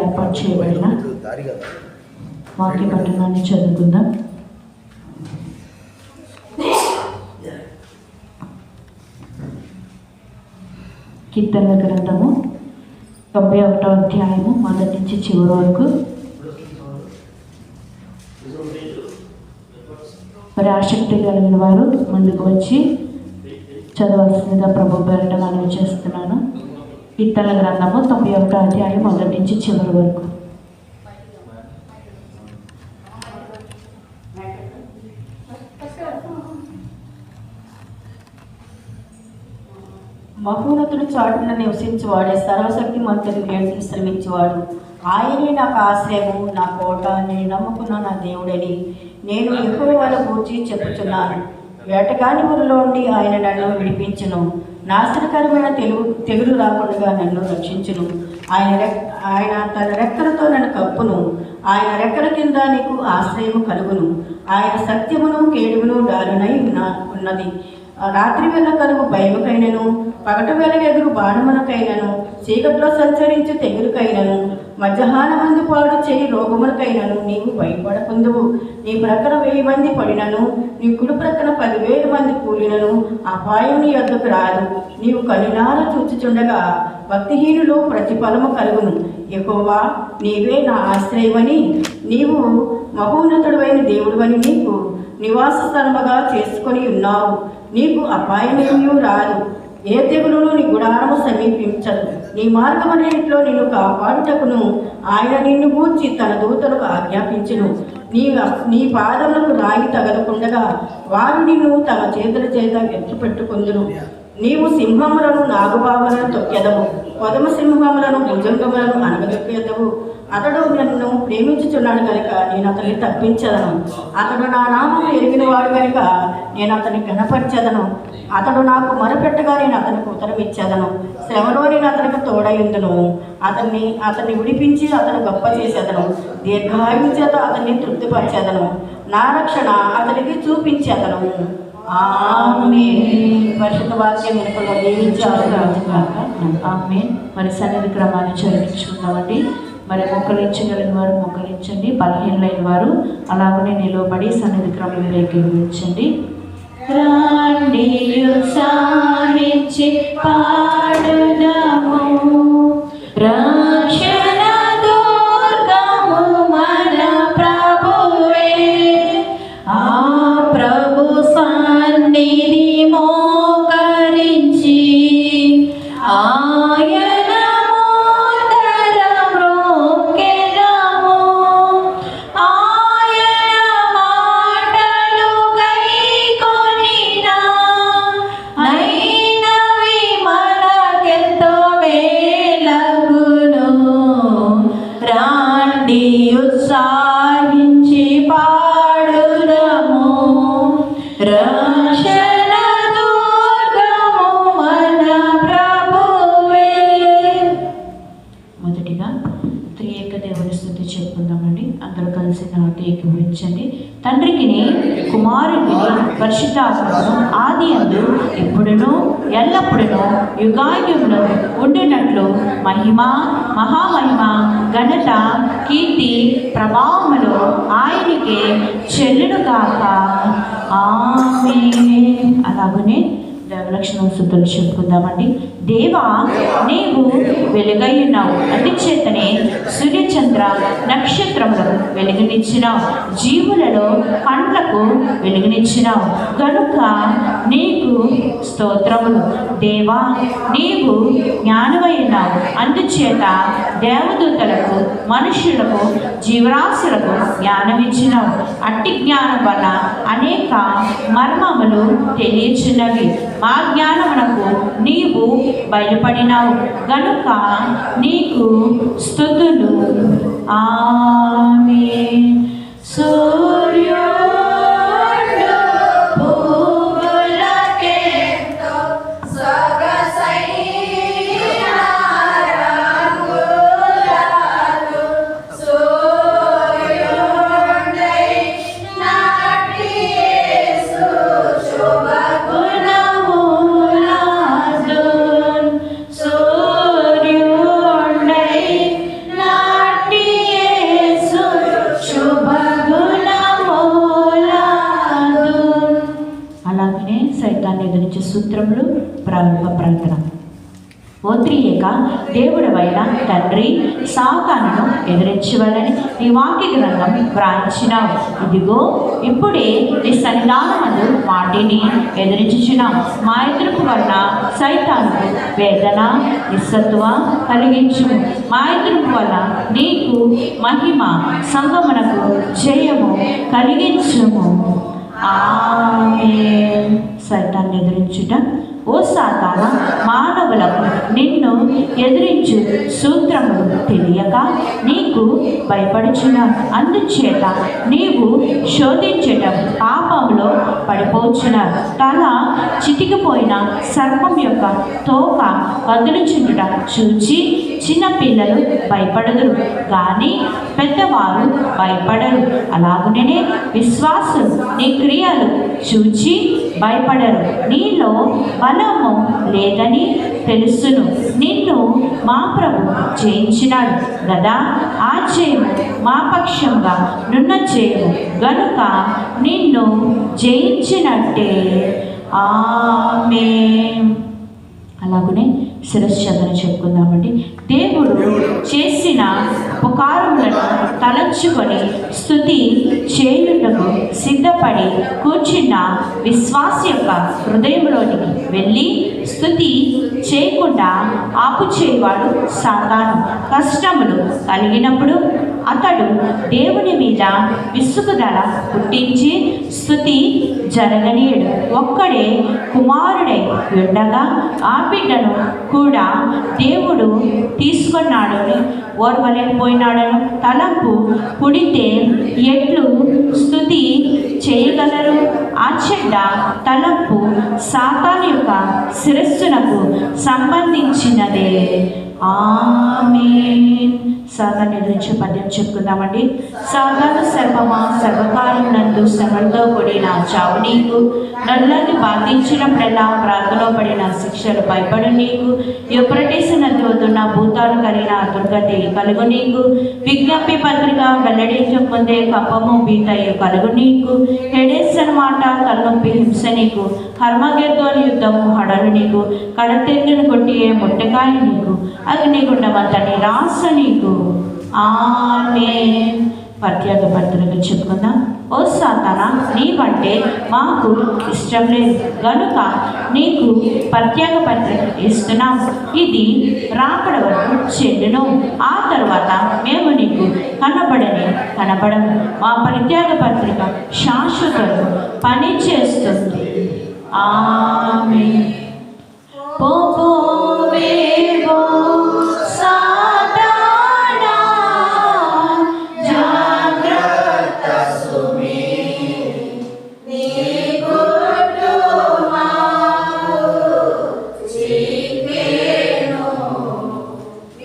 ఏర్పాటు చేయబడిన వాక్య పట్టణాన్ని చదువుకుందాం. కీర్తనల గ్రంథము 91వ అధ్యాయము మొదటి నుంచి చివరి వరకు. మరి ఆసక్తి కలిగిన వారు ముందుకు వచ్చి చదవాల్సిందిగా ప్రభు పేరిట మనవి చేస్తున్నాను. కీర్తనల గ్రంథము 91వ అధ్యాయం మొదటి నుంచి చివరి వరకు. మహోన్నతుడు చాటున నివసించేవాడే, సర్వశక్తి మంతుని వేడిని శ్రమించేవాడు. ఆయనే నాకు ఆశ్రయము, నా కోట, నేను నమ్ముకున్న నా దేవుడని నేను యెహోవాను గూర్చి చెప్పుచున్నాను. వేటగాని ఊరిలోండి ఆయన నన్ను విడిపించును, నాశనకరమైన తెగులు రాకుండా నన్ను రక్షించును. ఆయన తన రెక్కలతో నన్ను కప్పును, ఆయన రెక్కల కింద నీకు ఆశ్రయము కలుగును. ఆయన సత్యమును కేడుమును దారునై ఉన్నది. రాత్రి వేళ కలుగు భయముకైనను, పగటి వేళ ఎదురు బాణమునకైనను, చీకట్లో సంచరించు తెగులుకైనను, మధ్యాహ్నమందు పాడు చేయి రోగములకైనను నీవు భయపడకుందువు. నీ ప్రక్కన 1000 మంది పడినను, నీ కుడి ప్రక్కన 10,000 మంది కూలినను అపాయం నీ యొద్దకు రాదు. నీవు కనులార చూచుచుండగా భక్తిహీనులు ప్రతిఫలము కలుగును. యెహోవా నీవే నా ఆశ్రయమని, నీవు మహోన్నతుడైన దేవుడివని నీకు నివాస స్థలముగా చేసుకొని ఉన్నావు. నీకు అపాయమేమీ రాదు, ఏ తెగులును నీ గుడారము సమీపించదు. నీ మార్గమన్నిటిలో నిన్ను కాపాడుటకును ఆయన నిన్ను గూర్చి తన దూతలకు ఆజ్ఞాపించును. నీ పాదములకు రాయి తగలకుండగా వారు నిన్ను తమ చేతుల చేత ఎత్తుపెట్టుకుందురు. నీవు సింహములను, నాగుబావులను తొక్కెదవు, కొదమ సింహములను, భుజంగములను అనగదొక్కెదవు. అతడు నన్ను ప్రేమించుచున్నాడు కనుక నేను అతన్ని తప్పించదను. అతడు నా నామము ఎరిగినవాడు కనుక నేను అతన్ని ఘనపరచెదను. అతడు నాకు మొరపెట్టగా నేను అతనికి ఉత్తరమిచ్చేదను. శ్రమలో నేను అతనికి తోడయుందును. అతన్ని విడిపించి అతను గొప్ప చేసేదను. దీర్ఘాయువు చేత అతన్ని తృప్తిపరిచేదను. నా రక్షణ అతనికి చూపించేదను. ఆమేన్. పరిశుద్ధ వాక్యం వెనుకలో దీవించాలి. ఆమేన్. మరి సన్నిధి క్రమాన్ని చదివించుకున్నామండి. మరి మొక్కలించగలిగిన వారు మొక్కలించండి, బలహీనలైన వారు అలాగనే నిలవబడి సన్నిధి క్రమం లేఖించండి. రాండి ఉత్సాహించి పాడుదాము, రక్షణ దుర్గము మన ప్రభువే. ఆ ప్రభు సన్నిధి మోకరించి ఆయన మ్రోకెదము. ఆయన మాటలు గైకొనిన అయినవి మనకెంతో మేలగును. రాండి ఉత్సాహించి పాడుదము, రక్షణ దుర్గము మన ప్రభువే. మొదటిగా త్రియేక దేవుని స్తుతి చెప్పుకుందామండి. అందరూ కలిసి నాతో ఏకీభవించండి. తండ్రికిని కుమారుడిని పరిశుద్ధాత్మను ఆది అందు ఎప్పుడునూ ఎల్లప్పుడూ యుగాయుగును ఉండినట్లు మహిమ, మహామహిమ, ఘనత, కీర్తి, ప్రభావములు ఆయనకే చెల్లునుగాక. ఆమేన్. అలాగనే దేవలక్షణ స్తుతులు చెప్పుకుందామండి. దేవా నీవు వెలుగై ఉన్నావు, అందుచేతనే సూర్యచంద్ర నక్షత్రములను వెలుగునిచ్చినావు, జీవులలో కండ్లకు వెలుగునిచ్చినావు గనుక నీకు స్తోత్రములు. దేవా నీవు జ్ఞానమై ఉన్నావు, అందుచేత దేవదూతలకు, మనుషులకు, జీవరాశులకు జ్ఞానమిచ్చినావు. అట్టి జ్ఞానం వల్ల అనేక మర్మములు తెలియచున్నవి. మా జ్ఞానమునకు నీవు బయలుపడినావు గనుక నీకు స్తుతులు. ఆమేన్. సూర్యుడు భూములకెంతో సొగసైన రంగులతో సూర్యుడై నాటి యేసు శుభగుణములాదున్. సూర్యుడై నాటి సూత్రములు ప్రారంభ ప్రార్థన. ఓ త్రియేక దేవుడవైన తండ్రి, సాతానును ఎదిరించవలని నీ వాక్య గ్రంథం వ్రాయించినావు. ఇదిగో ఇప్పుడే నీ సన్నిధానమందు వాటిని ఎదిరించుచున్నాం. మా ఎదురుకు వలన సైతానుకు వేదన నిస్సత్వ కలిగించుము. మా ఎదురుకు వలన నీకు మహిమ, సంగమునకు జయము కలిగించుము. ఆమేన్. సైతాన్ని ఎదిరించుట. ఓ సాతానా, మానవులకు నిన్ను ఎదిరించు సూత్రములు తెలియక నీకు భయపడుచున్నావు. అందుచేత నీవు శోధించటం పాపంలో పడిపోచున్నావు. తల చితికిపోయిన సర్పం యొక్క తోక కదులుచుండుట చూచి చిన్నపిల్లలు భయపడదురు, కానీ పెద్దవారు భయపడరు. అలాగునే విశ్వాసులు నీ క్రియలు చూచి భయపడరు. నీలో బలము లేదని తెలుసును. నిన్ను మా ప్రభు జయించినాడు గదా, ఆ జయము మా పక్షంగా నున్న జయము గనుక నిన్ను జయించినట్టే. ఆమేన్. అలాగనే శిరశ్చంద్రని చెప్పుకుందామండి. దేవుడు చేసిన ఉపకారములను తలంచుకొని స్తుతి చేయుటకు సిద్ధపడి కూర్చున్న విశ్వాస యొక్క హృదయంలోనికి వెళ్ళి స్తుతి చేయకుండా ఆపు చేయవాడు సాతాను. కష్టములు కలిగినప్పుడు అతడు దేవుని మీద విసుగుదల పుట్టించి స్తుతి జరగనీయుడు. ఒక్కడే కుమారుడై ఉండగా ఆ బిడ్డను కూడా దేవుడు తీసుకున్నాడని ఓర్వలేకపోయినాడను తలంపు పుడితే ఎట్లు స్తుతి చేయగలరు? ఆ చెడ్డ తలంపు సాతాను యొక్క శిరస్సునకు సంబంధించినదే. ఆమేన్. సాతాను ఎదురించే పద్యం చెప్పుకుందామండి. సాతాను సర్పమా, సర్వకాలమునందు శ్రమలతో కూడిన చావు నీకు, నల్లని బాధించినప్పుడల్లా ప్రార్థనలో పడిన శిక్షలు భయపడు నీకు, యూఫ్రటీసు నది వద్దున్న భూతాలు కలిగిన దుర్గతి కలుగు నీకు, విజ్ఞప్తి పత్రిక వెల్లడించక ముందే కప్పము బీతయ్య కలుగు నీకు, హెడేస్ అన్నమాట తలనొప్పి హింస నీకు, హర్మగెద్దోని యుద్ధము హడలు నీకు, కడతెంగును కొట్టి ముట్టకాయ నీకు, అగ్నిగుండమంత నిరాశ నీకు. ఆమేన్. ప్రత్యేక పత్రిక చెప్పుకుందాం. ఓ సాతానా, నీవంటే మాకు ఇష్టం లేదు గనుక నీకు ప్రత్యేక పత్రిక ఇస్తున్నాం. ఇది రాకడ వరకు చెల్లును. ఆ తర్వాత మేము నీకు కనబడము. మా ప్రత్యేక పత్రిక శాశ్వతము పని చేస్తుంది. ఆమేన్. పోవేవో సాతానా, జాగ్రత్త సుమీ, నీ గుట్టు మాకు చిక్కేను,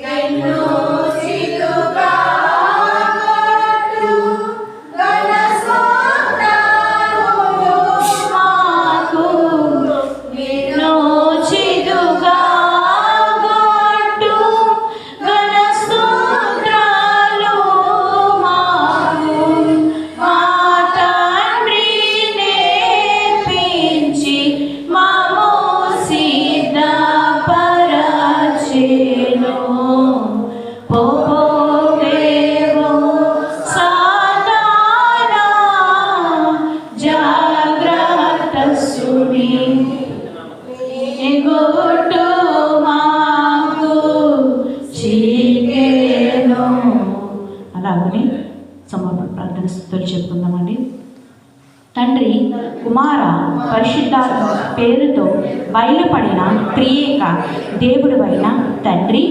నిన్ను చితుగా కొట్టు ఘన సూత్రములు మాకు, నిన్ను చితుగా కొట్టు ఘన సూత్రాలు మాకు, మా తండ్రి నేర్పించి మమ్ము సిద్ధపరచెను. పోవేవో సాతానా, జాగ్రత్త సుమీ, నీ గుట్టు మాకు చిక్కేను. అలాగనే సమర్పణ ప్రార్థన స్తుతులు చెప్పుకుందామండి. తండ్రి, కుమార, పరిశుద్ధాత్మ పేరుతో బయలుపడిన త్రియేక దేవుడివైన తండ్రి,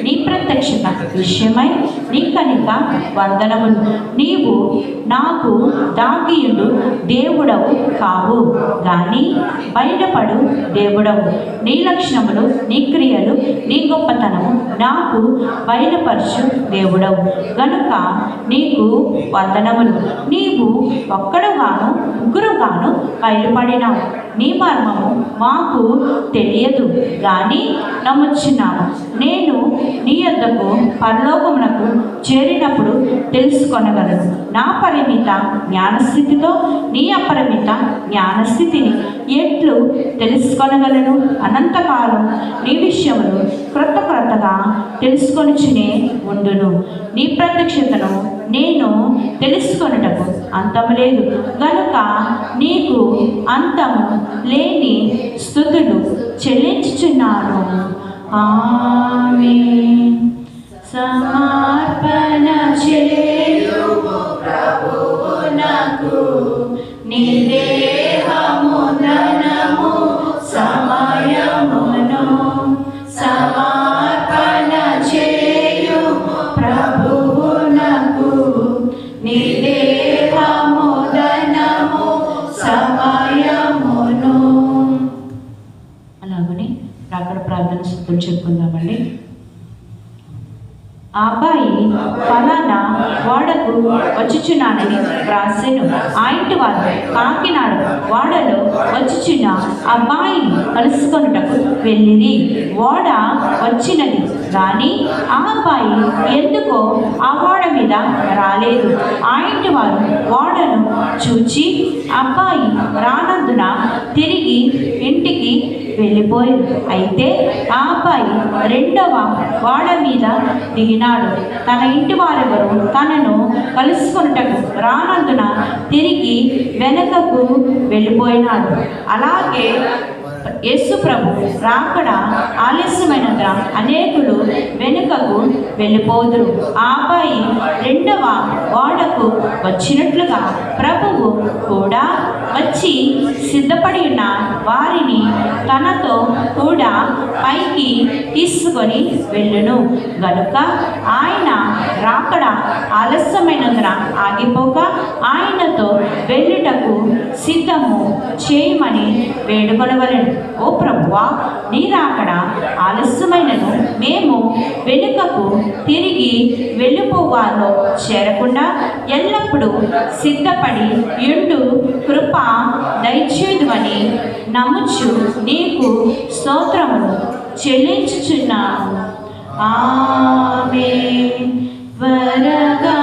నీ ప్రత్యక్షత విషయమై నీ కనిక వందనములు. నీవు నాకు దాగియుండు దేవుడవు కావు, కానీ బయటపడు దేవుడవు. నీ లక్షణములు, నీ క్రియలు, నీ గొప్పతనము నాకు బయలుపరచు దేవుడవు గనుక నీకు వందనములు. నీవు ఒక్కడుగాను ముగ్గురుగాను బయలుపడినావు. నీ మర్మము మాకు తెలియదు, కానీ నమ్ముచున్నాము. నేను నీ యొద్దకు పరలోకమునకు చేరినప్పుడు తెలుసుకొనగలను. నా పరిమిత జ్ఞానస్థితితో నీ అపరిమిత జ్ఞానస్థితిని ఎట్లు తెలుసుకొనగలను? అనంతకాలం నీ విషయములు క్రొత్తగా తెలుసుకొనుచునే ఉండును. నీ ప్రత్యక్షతను నేను తెలుసుకొనుటకు అంతము లేదు గనుక నీకు అంతము లేని స్తుతులు చెల్లించుచున్నాను. ఆమేన్. సమర్పణ చేయుము ప్రభువునకు నీ దేహము ధనము సమయమును. సమర్పణ చేయుము ప్రభువునకు నీ దేహము ధనము సమయమును. అలాగని అక్కడ ప్రార్థన స్తుతులు చెప్పుకుందామండి. ఆ అబ్బాయి ఫలానా వాడకు వచ్చుచున్నానని వ్రాసెను. ఆ ఇంటి వారు కాకినాడ వాడలో వచ్చుచున్న అబ్బాయిని కలుసుకొనుటకు వెళ్ళిరి. ఓడ వచ్చినది కానీ ఆ అబ్బాయి ఎందుకో ఆ ఓడ మీద రాలేదు. ఆ ఇంటి వారు ఓడను చూచి అబ్బాయి రానందున తిరిగి ఇంటికి వెళ్ళిపోయారు. అయితే ఆ అబ్బాయి రెండవ ఓడ మీద దిగినాడు. తన ఇంటి వారెవరు తనను కలుసుకొనుటకు రానందున తిరిగి వెనకకు వెళ్ళిపోయినాడు. అలాగే యేసు ప్రభు రాకడ ఆలస్యమైనందున అనేకులు వెనుకకు వెళ్ళిపోదురు. ఆ అబ్బాయి రెండవ ఓడకు వచ్చినట్లుగా ప్రభువు కూడా వచ్చి సిద్ధపడి ఉన్న వారిని తనతో కూడా పైకి తీసుకొని వెళ్ళును. గనుక ఆయన రాకడ ఆలస్యమైనందున ఆగిపోక ఆయనతో వెళ్ళుటకు సిద్ధము చేయమని వేడుకొనవలెను. ఓ ప్రభువా, నీ రాకడ ఆలస్యమైనను మేము వెనుకకు తిరిగి వెళ్ళిపోవాలో చేరకుండా ఎల్లప్పుడూ సిద్ధపడి యుండు కృప దయచేయుదువని నమ్ముచు నీకు స్తోత్రములు చెల్లించుచున్నాను. ఆమేన్. త్వరగా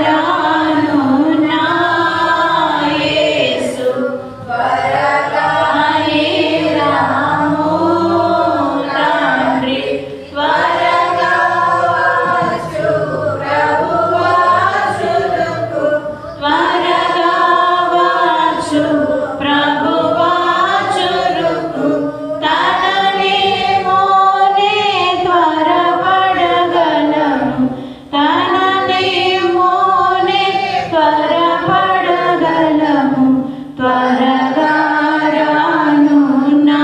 రాను నా యేసు, త్వరగా రాము తండ్రి, త్వరగా వచ్చు ప్రభువా చురుకు, త్వరగా వచ్చు ప్రభువా చురుకు. తననేమోనే త్వరపడగలను, తననేమోనే త్వరపడగలము. త్వరగా రాను నా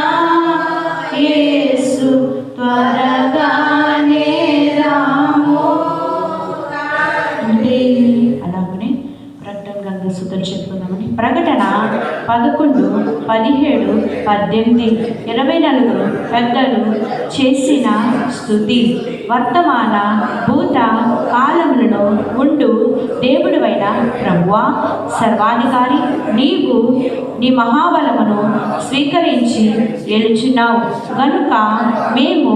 యేసు, త్వరగానే రాము తండ్రి. అలాగనే ప్రకటన గ్రంథ స్తుతులు చెప్పుకుందామని. ప్రకటన 11, 17, 18, 24 పెద్దలు చేసిన స్తుతి. వర్తమాన భూత కాలములలో ఉండు దేవుడువైన ప్రభువా, సర్వాధికారి, నీవు నీ మహాబలమును స్వీకరించి ఏలుచున్నావు గనుక మేము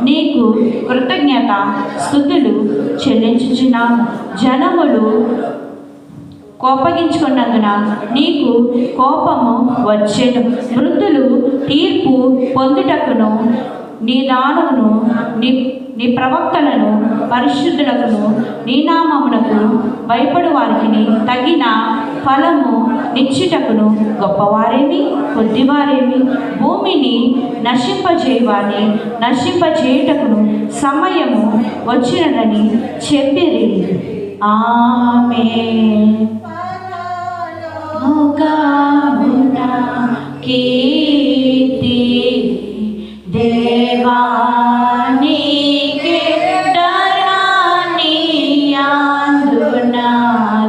నీకు కృతజ్ఞత స్తుతులు చెల్లించుచున్నాము. జనములు కోపగించుకున్నందున నీకు కోపము వచ్చెను. మృతులు తీర్పు పొందుటకును నీ దానమును నీ ప్రవక్తలను పరిశుద్ధులకును నీ నామమునకు భయపడు వారికి తగిన ఫలము నిచ్చుటకును గొప్పవారేమి కొద్దివారేమి భూమిని నశింపజేయవాని నశింపజేయుటకును సమయము వచ్చినదని చెప్పిరి. ఆమేన్. ముఖమున కీర్తి దేవానికి ధరాని అందున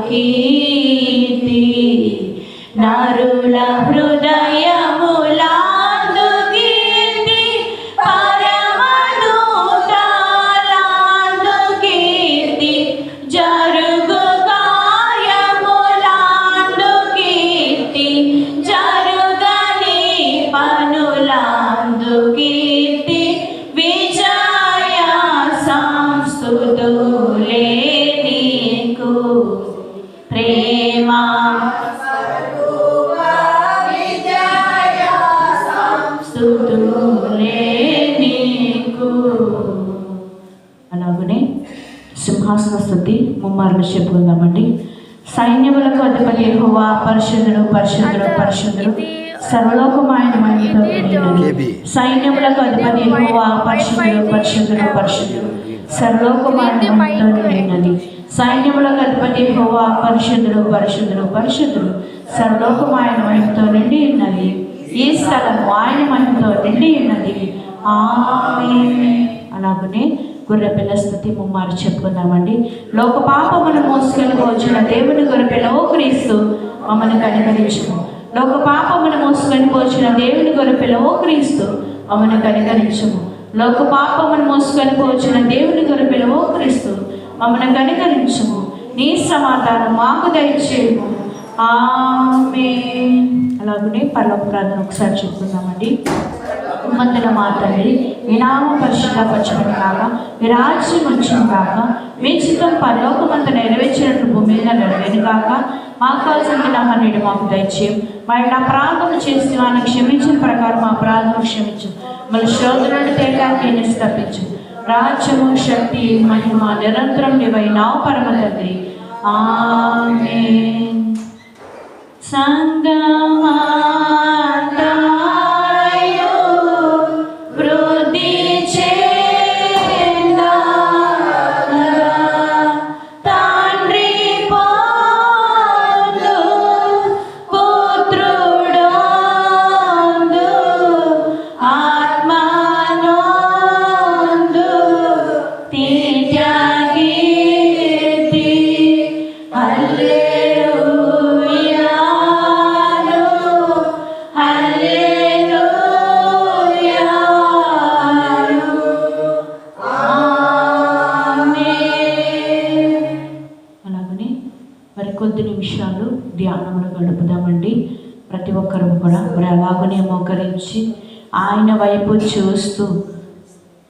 కీర్తి నరుల హృదయములాందు కీర్తి పరమదూతలాందు కీర్తి జరుగు కార్యములాందు కీర్తి జరుగని పనులాందు కీర్తి విజయ ప్రేమ స్తుతులే నీకు. అలాగనే సింహాసన స్తుతి ముమ్మార్లు చెప్పుకుందామండి. సైన్యములకు అధిపతి యెహోవా పరిశుద్ధుడు పరిశుద్ధుడు పరిశుద్ధుడు సర్వలోకము ఆయన మహిమతో నిండినది. సైన్యములకు అధిపతి యెహోవా పరిశుద్ధుడు పరిశుద్ధుడు పరిశుద్ధుడు సర్వలోకము ఆయన మహిమతో నిండినది. సైన్యములకు అధిపతి యెహోవా పరిశుద్ధుడు పరిశుద్ధుడు పరిశుద్ధుడు సర్వలోకము ఆయన మహిమతో నిండి ఉన్నది. ఈ స్థలము ఆయన మహిమతో నిండి ఉన్నది. ఆమేన్. అలాగనే గొర్రెపిల్ల స్తుతి ముమ్మారు చెప్పుకుందామండి. లోక పాపమును మోసుకొని పోచిన దేవుని గొర్రెపిల్ల ఓ క్రీస్తు మమ్మల్ని కనికరించుము. లోక పాపమును మోసుకొని పోచిన దేవుని గొర్రెపిల్ల ఓ క్రీస్తు మమ్మల్ని కనికరించుము. లోక పాపమును మోసుకొని పోచిన దేవుని గొర్రెపిల్ల ఓ క్రీస్తు మమ్మల్ని కనికరించుము. నీ సమాధానం మాకు దయచేయము. ఆమేన్. అలాగనే పరలోక ప్రార్థన ఒకసారి చెప్పుకుందామండి. మందుల మా తండ్రి, మీ నామం పరిశుద్ధపరచబడును గాక, మీ రాజ్యం వచ్చును గాక, మీ చిత్తం పరలోకమంత నెరవేర్చినట్లు భూమి మీద నెరవేరును గాక. మాకు కావాల్సిన ఆహారం మాకు దయచేయం. మరి నా ప్రార్థన చేసి వాళ్ళని క్షమించిన ప్రకారం మా ప్రార్థన క్షమించు. మళ్ళీ శోధన నుండి తేటాన్ని తప్పించు. రాజ్యము శక్తి మహిమ నిరంతరం నీవైనావు పరమ తండ్రి. ఆమేన్. సంగమాతాయో వృద్ధి చెందా తండ్రి పాలు పుత్రుడోందు ఆత్మనోందు తీర్చగీర్తి హల్లెలూయా కొద్ది నిమిషాలు ధ్యానంలో గడుపుదామండి. ప్రతి ఒక్కరూ కూడా మరి అలాగనే మోకరించి ఆయన వైపు చూస్తూ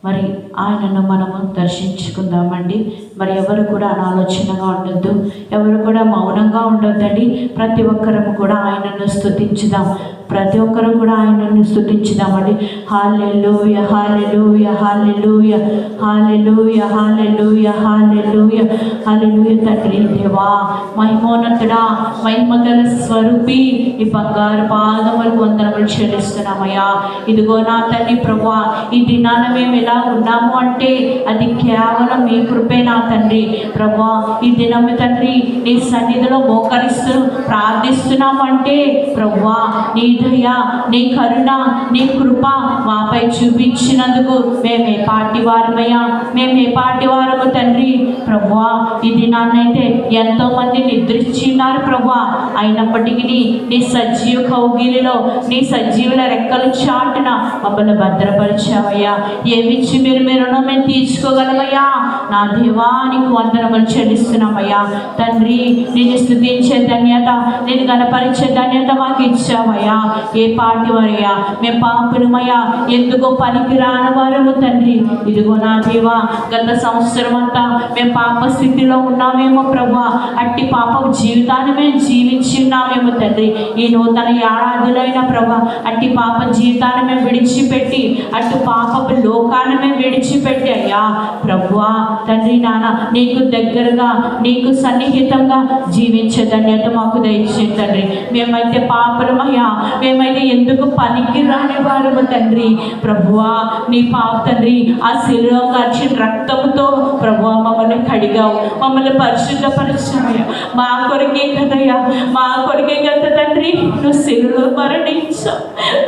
మరి ఆయనను మనము దర్శించుకుందామండి. మరి ఎవరు కూడా అనాలోచనగా ఉండొద్దు, ఎవరు కూడా మౌనంగా ఉండొద్దండి. ప్రతి ఒక్కరము కూడా ఆయనను స్తుతించుదాం. ప్రతి ఒక్కరూ కూడా ఆయనను స్తుతించుదామండి. హల్లెలూయా హల్లెలూయా హల్లెలూయా హల్లెలూయా హల్లెలూయా హల్లెలూయా హల్లెలూయా. తండ్రి దేవా, మహిమోన్నతుడా, మహిమగల స్వరూపి, ఈ బంగారు పాదములకు వందనములు చెల్లిస్తున్నామయ్యా. ఇదిగో నా తండ్రి ప్రభువా, ఈ దినాన మేము ఎలా ఉన్నాము అంటే అది కేవలం మీ కృపే నా తండ్రి ప్రభువా. ఈ దినము తండ్రి నీ సన్నిధిలో మోకరిస్తూ ప్రార్థిస్తున్నాము అంటే ప్రభువా, నీ దయ, నీ కరుణ, నీ కృప మాపై చూపించినందుకు మేమే పాటి వారమయ్యా, మేమే పాటి వారము తండ్రి ప్రభువా. ఈ దినాన్నైతే ఎంతో మంది నిద్రించి ఉన్నారు ప్రభువా, అయినప్పటికీ నీ సజీవ కౌగిలిలో, నీ సజీవుల రెక్కల చాటున మమ్మల్ని భద్రపరిచావయ్యా. ఏమిచ్చి మీరు మేము తీర్చుకోగలమయ్యా. నా దేవానికి వందనములు చెల్లిస్తున్నామయ్యా. తండ్రి, నేను స్తుతించే ధన్యత, నేను గణపరిచే ధన్యత మాకు ఇచ్చావయ్యా. ఏ పాటి వారయ్యా, మేము పాపులమయ్యా, ఎందుకో పనికి రాని వారము తండ్రి. ఇదిగో నా దేవా, గత సంవత్సరం అంతా మేము పాప స్థితిలో ఉన్నామేమో ప్రభువా, అట్టి పాప జీవితాన్ని మేము జీవించి ఉన్నామేమో తండ్రి. ఈ నూతన ఏడాదిలైన ప్రభువా, అట్టి పాప జీవితాన్ని మేము విడిచిపెట్టి, అటు పాపపు లోకాన్ని మేము విడిచిపెట్టి అయ్యా ప్రభువా తండ్రి నాన్న, నీకు దగ్గరగా, నీకు సన్నిహితంగా జీవించే ధన్యత మాకు దయచేయండి తండ్రి. మేమైతే పాపలమయ్యా, మేమైతే ఎందుకు పనికి రాని వారము తండ్రి ప్రభువా. నీ పాప తండ్రి ఆ శరీరం కార్చిన రక్తంతో ప్రభువా మమ్మల్ని కడిగావు, మమ్మల్ని పరిశుద్ధపరిచామయ్యా. మా కొరకే కదయ్యా, మా కొరకే కదా తండ్రి నువ్వు శరీరంలో మరణించావు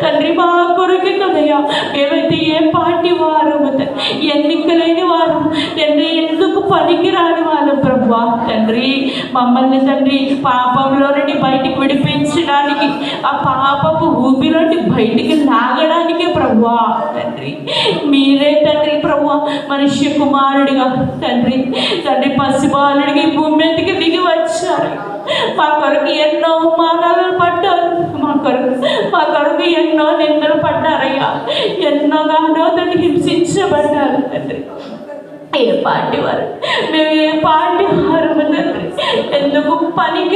తండ్రి, మా కొరకే కదయ్యా. మేమైతే ఏ పాటి వారు, ఎన్నికలేని వారు, ఎందుకు పనికి రాని వాళ్ళు ప్రభువా తండ్రి. మమ్మల్ని తండ్రి పాపంలో నుండి బయటికి విడిపించడానికి, ఆ పాపపు ఊపిలోండి బయటికి లాగడానికి ప్రభువా తండ్రి మీరే తండ్రి ప్రభువా మనుష్య కుమారుడిగా తండ్రి పసిబాలుడికి భూమి మీదకి దిగి వచ్చారు. మా కొరకు ఎన్నో అవమానాలు పడ్డారు, మా కొరకు ఎన్నో నిందలు పడ్డారయ్యా, ఎన్నోగానో తండ్రి హింసించబడ్డారు తండ్రి. ఏ పాటి వారు, మేము ఏ పాటి వారు తండ్రి, ఎందుకు పనికి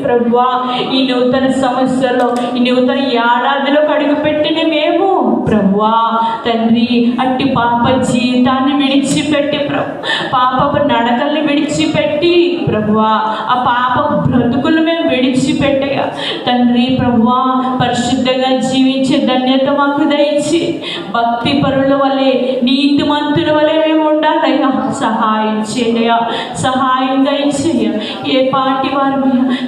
ప్రభువా, ఈ నూతన సంవత్సరంలో ఈ నూతన ఏడాదిలో అడుగుపెట్టిన మేము ప్రభువా తండ్రి అట్టి పాప జీవితాన్ని విడిచిపెట్టి పాపపు నడకల్ని విడిచిపెట్టి ప్రభువా ఆ పాప బ్రతుకులు మేము విడిచిపెట్టగా తండ్రి ప్రభువా పరిశుద్ధంగా జీవించే ధన్యత మాకు దయచి భక్తి పరుల వలె నీతిమంతుల వలె మేము ఉండాలయ్యా. సహాయం చేయా, సహాయం దయచేయ. ఏ పాటి వారు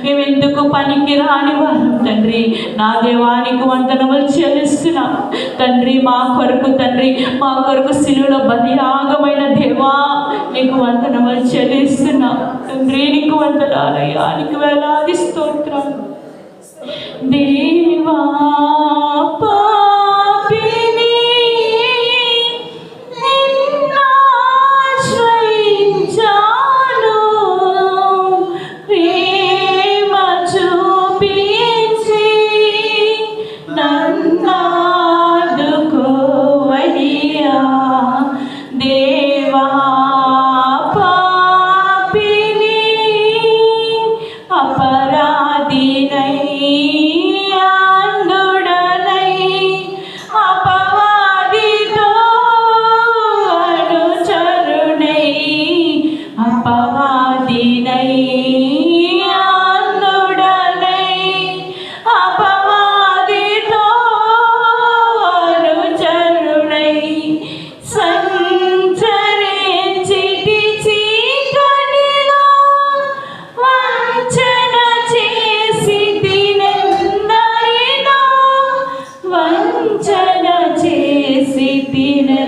మేము ఎందుకు పనికి రాని వారు తండ్రి, నా దేవానికి వందనములు చెల్లిస్తున్నాం తండ్రి. మా కొరకు తండ్రి, మా కొరకు సిలువలో బలియాగమైన దేవా నీకు వందనములు చెల్లిస్తున్నాం తండ్రి. నీకు వందనాలయ్యా, నీకు వేలాది స్తోత్రాలు దేవా. పాపిని నిన్నాశ్రయించాను, ప్రేమ చూపించి నన్నాదుకోవయ్యా దేవా. పాపిని అపరాధినై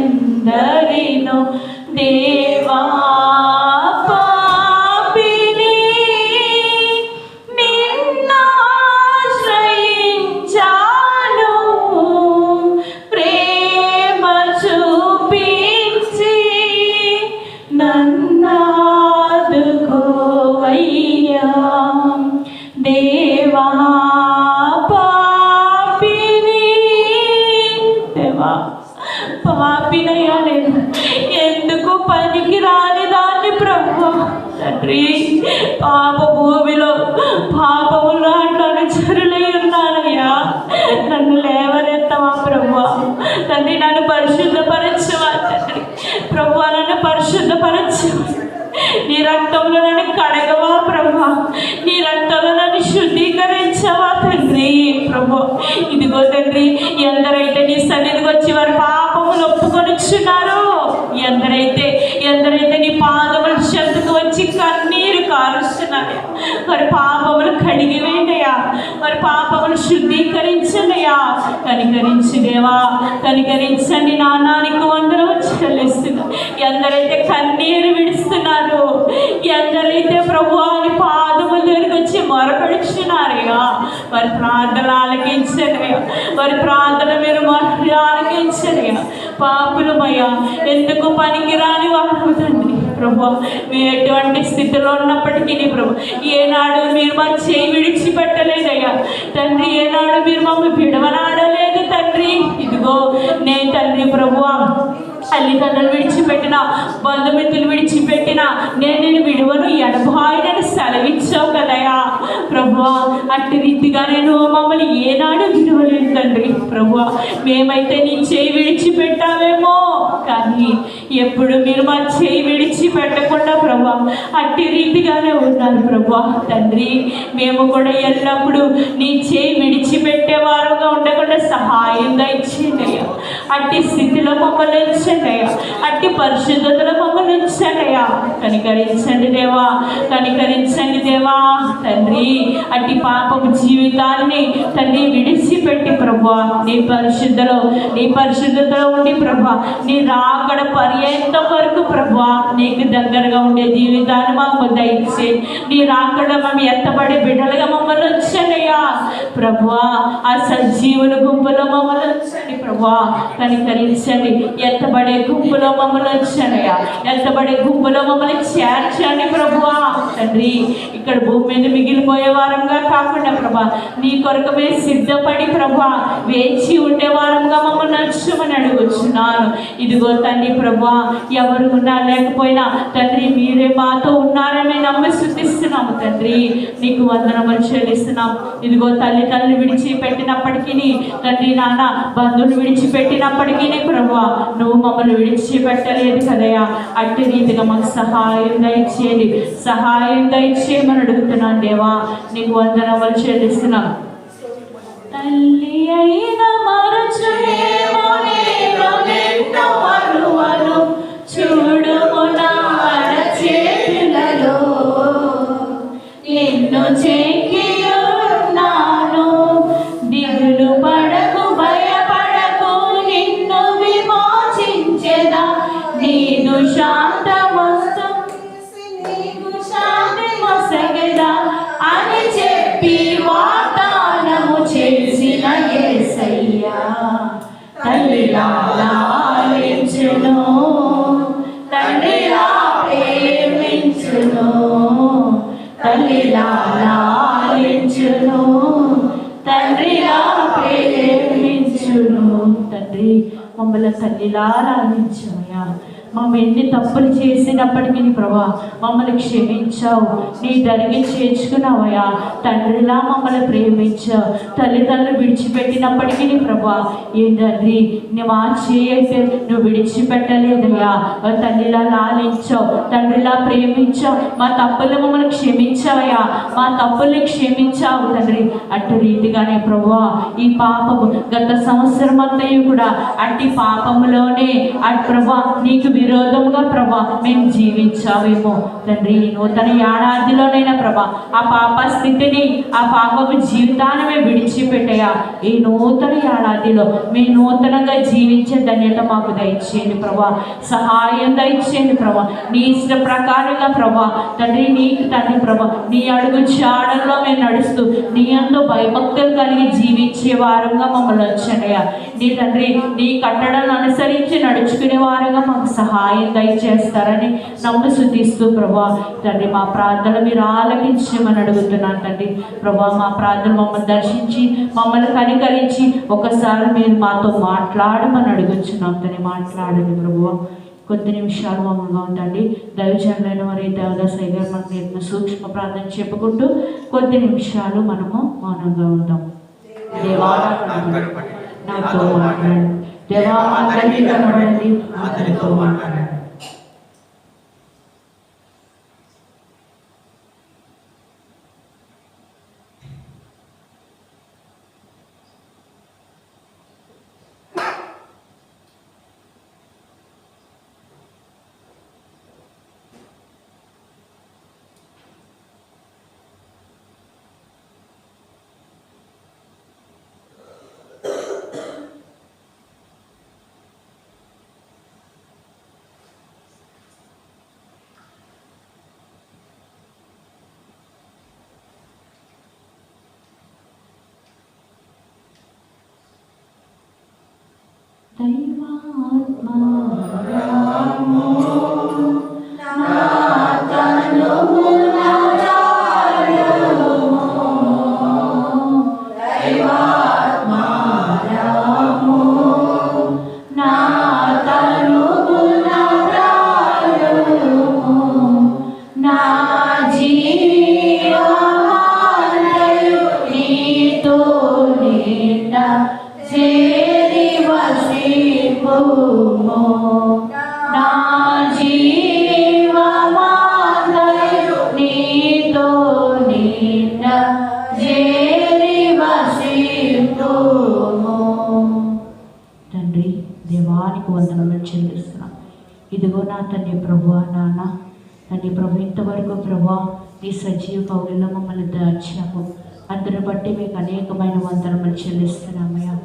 తినందరినో దేవా. పాపిని నిన్నాశ్రయించాను, ప్రేమ చూపించి నన్నాదుకోవయ్యా దేవా. పాపినయ్యా నేను ఎందుకు పనికి రాని దాన్ని ప్రభువా తండ్రి. పాప భూమిలో పాపములు అట్లా చరులై ఉన్నానయ్యా. నన్ను లేవనెత్తవా ప్రభువా తండ్రి. నన్ను పరిశుద్ధపరచవా తండ్రి. ప్రభువా నన్ను పరిశుద్ధపరచవా. నీ రక్తంలో నన్ను కడగవా ప్రభువా. నీ రక్తంలో నన్ను శుద్ధీకరించవా తండ్రి. ప్రభు ఇదిగో తండ్రి, ఎందరైతే నీ సన్నిధికి వచ్చి వారి పాపములు ఒప్పుకొనిచున్నారో, ఎందరైతే నీ పాదముల చెంతకు వచ్చి కన్నీరు కారుస్తున్నారు, వారి పాపములు కడిగివేయనయా, వారి పాపములు శుద్ధీకరించనయా. కనికరించి దేవా, కనికరించండి నానానికి వందనము చెల్లిస్తున్నా. ఎందరైతే కన్నీరు విడుస్తున్నారు, ఎందరైతే ప్రభువా నీ పాదముల దగ్గరికి వచ్చి మొరపెడుచున్నారయ్యా, వారి ప్రార్థన ఆలకించనయ్యా, వారి ప్రార్థన మీరు ఆలకించనయ్యా. పాపులమయ్యా, ఎందుకు పనికిరాని వారు తండ్రి. ప్రభు మేము ఎటువంటి స్థితిలో ఉన్నప్పటికీ ప్రభు ఏనాడు మీరు మా చేయి విడిచిపెట్టలేదయ్యా తండ్రి. ఏనాడు మీరు మమ్మల్ని విడవనాడలేదు తండ్రి. ఇదిగో నేను తండ్రి ప్రభువా తల్లిదండ్రులు విడిచిపెట్టిన, బంధుమిత్రులు విడిచిపెట్టిన నేను విడువను ఎడబాయినని సెలవిచ్చావు కదయా ప్రభువా. అట్టి రీతిగా నేను మమ్మల్ని ఏనాడు విడవలేదు తండ్రి. ప్రభువా మేమైతే నీ చేయి విడిచిపెట్టావేమో, కానీ ఎప్పుడు మీరు మా చేయి విడిచిపెట్టకుండా ప్రభువా అట్టి రీతిగానే ఉన్నారు ప్రభువా తండ్రి. మేము కూడా ఎల్లప్పుడూ నీ చేయి విడిచిపెట్టే వారుగా ఉండకుండా సహాయంగా ఇచ్చేదయ్యా. అట్టి స్థితిలో మమ్మల్ని ఉంచండియా, అట్టి పరిశుద్ధతలో మమ్మల్ని ఉంచండియా. కనికరించండి దేవా, కనికరించండి దేవా తండ్రి. అట్టి పాపపు జీవితాన్ని తండ్రి విడిచిపెట్టి ప్రభువా నీ పరిశుద్ధతలో ఉండి ప్రభువా నీ రాకడ పర్యంతం వరకు ప్రభువా నీకు దగ్గరగా ఉండే జీవితాన్ని మాకు దయచేసి నీ రాకడ మేము ఎత్తబడే బిడ్డలుగా మమ్మల్ని ఉంచండియా ప్రభువా. ఆ సజీవుల గుంపులో మమ్మల్ని ఉంచండి ప్రభువా. కనికరించండి, ఎత్తబడే గుంపులో మమ్మల్ని ఉంచండియా, ఎత్తబడే గుంపులో మమ్మల్ని చేర్చండి ప్రభువా తండ్రి. ఇక్కడ భూమి మీద మిగిలిపోయే వారంగా కాకుండా ప్రభా నీ కొరకు మేము సిద్ధపడి ప్రభా వేచి ఉండే వారంగా మమ్మల్ని నడుచుమని అడుగుచున్నాను. ఇదిగో తండ్రి ప్రభా ప్రభా ఎవరు ఉన్నా లేకపోయినా తండ్రి మీరే మాతో ఉన్నారని నమ్మి స్తుతిస్తున్నాము తండ్రి. నీకు వందనములు చెల్లిస్తున్నాం. ఇదిగో తల్లి విడిచిపెట్టినప్పటికీ తండ్రి నాన్న బంధువులు విడిచిపెట్టినప్పటికీ ప్రభా నువ్వు మమ్మల్ని విడిచిపెట్టలేదు కదయ్యా. అట్టి రీతిగా మాకు సహాయం దయచేయమని అడుగుతున్నాను దేవా. నీకు వందనములు చెల్లిస్తున్నాం. తల్లి అయిన మరచునేమో నేను నిన్ను మరువను, చూడుము నా అరచేతులలో నిన్ను చెక్కియున్నాను. దిగులు పడకు భయపడకు, నిన్ను విమోచించెదా. నీకు శాంతమస్తు నీకు శాంతి మొసగెదా అని చెప్పి వాగ్దానము చేసిన యేసయ్యా తల్లిలా లాలించును, తండ్రిలా ప్రేమించును, తల్లిలా లాలించును, తండ్రిలా ప్రేమించును. తండ్రి మమ్మల్ని తల్లిలా లాలించవయ్యా. మేము ఎన్ని తప్పులు చేసినప్పటికీ ప్రభా మమ్మల్ని క్షమించావు, నీ దరికి చేర్చుకున్నావయ్యా. తండ్రిలా మమ్మల్ని ప్రేమించావు. తల్లిదండ్రులు విడిచిపెట్టినప్పటికీ ప్రభా ఏంటండ్రి నువ్వు ఆ చేయైతే నువ్వు విడిచిపెట్టలేదయ్యా. తల్లిలా లాలించావు, తండ్రిలా ప్రేమించావు. మా తప్పులు మమ్మల్ని క్షమించావయ్యా, మా తప్పుల్ని క్షమించావు తండ్రి. అటు రీతిగానే ప్రభా ఈ పాపము గత సంవత్సరం అంతయు కూడా అట్టి పాపములోనే అటు ప్రభా నీకు విరోధంగా ప్రభా మేము జీవించావేమో తండ్రి. నూతన ఏడాదిలోనైనా ప్రభా ఆ పాప స్థితిని ఆ పాపపు జీవితాన్ని మేము విడిచిపెట్టయా. ఈ నూతన ఏడాదిలో మేము నూతనంగా జీవించే ధన్యత మాకు దయచేయండి ప్రభా. సహాయం దయచేయండి ప్రభా. నీ ఇష్ట ప్రకారంగా ప్రభా తండ్రి నీకు తండ్రి ప్రభా నీ అడుగు చాడల్లో మేము నడుస్తూ నీ అందు భయభక్తులు కలిగి జీవించే వారంగా మమ్మల్ని వచ్చానయ్యా. నీ తండ్రి నీ కట్టడలను అనుసరించి నడుచుకునే వారంగా మాకు సహాయం దయచేస్తారని నమ్ము స్తుతిస్తూ ప్రభా తండ్రి మా ప్రార్థన మీరు ఆలకించమని అడుగుతున్నాను తండ్రి. ప్రభా మా ప్రార్థన మమ్మల్ని దర్శించి మమ్మల్ని కనికరించి ఒకసారి మీరు మాతో మాట్లాడమని అడుగుతున్నాం తండ్రి. మాట్లాడండి ప్రభువా. కొద్ది నిమిషాలు మమ్మల్ని ఉందండి. దైవజనులైన వారి దేవదాసయ్య గారు మనకు నేర్పిన సూక్ష్మ ప్రార్థన చెప్పుకుంటూ కొద్ది నిమిషాలు మనము మౌనంగా ఉందాం. దేవా నాతో మాట్లాడండి, దేవా అందరికీ కనబడండి, అందరితో మాట్లాడండి. దైవాత్మా రామో నా తనువున రాయుమో, దైవాత్మా రామో నా తనువున రాయుమో, నా జీవమానయు నీతో నిండా నా జీవమానయు నీతో నిండ చేరి వసింతుము. తండ్రి దేవానికి వందనములు చెల్లిస్తున్నాం. ఇదిగో నా తండ్రి ప్రభువా నాన్న తండ్రి ప్రభు ఇంతవరకు ప్రభువా ఈ సజీవ పౌరుల్లో మమ్మల్ని దాచాము. అందరిని బట్టి మీకు అనేకమైన వందనములు చెల్లిస్తున్నామయ్యా.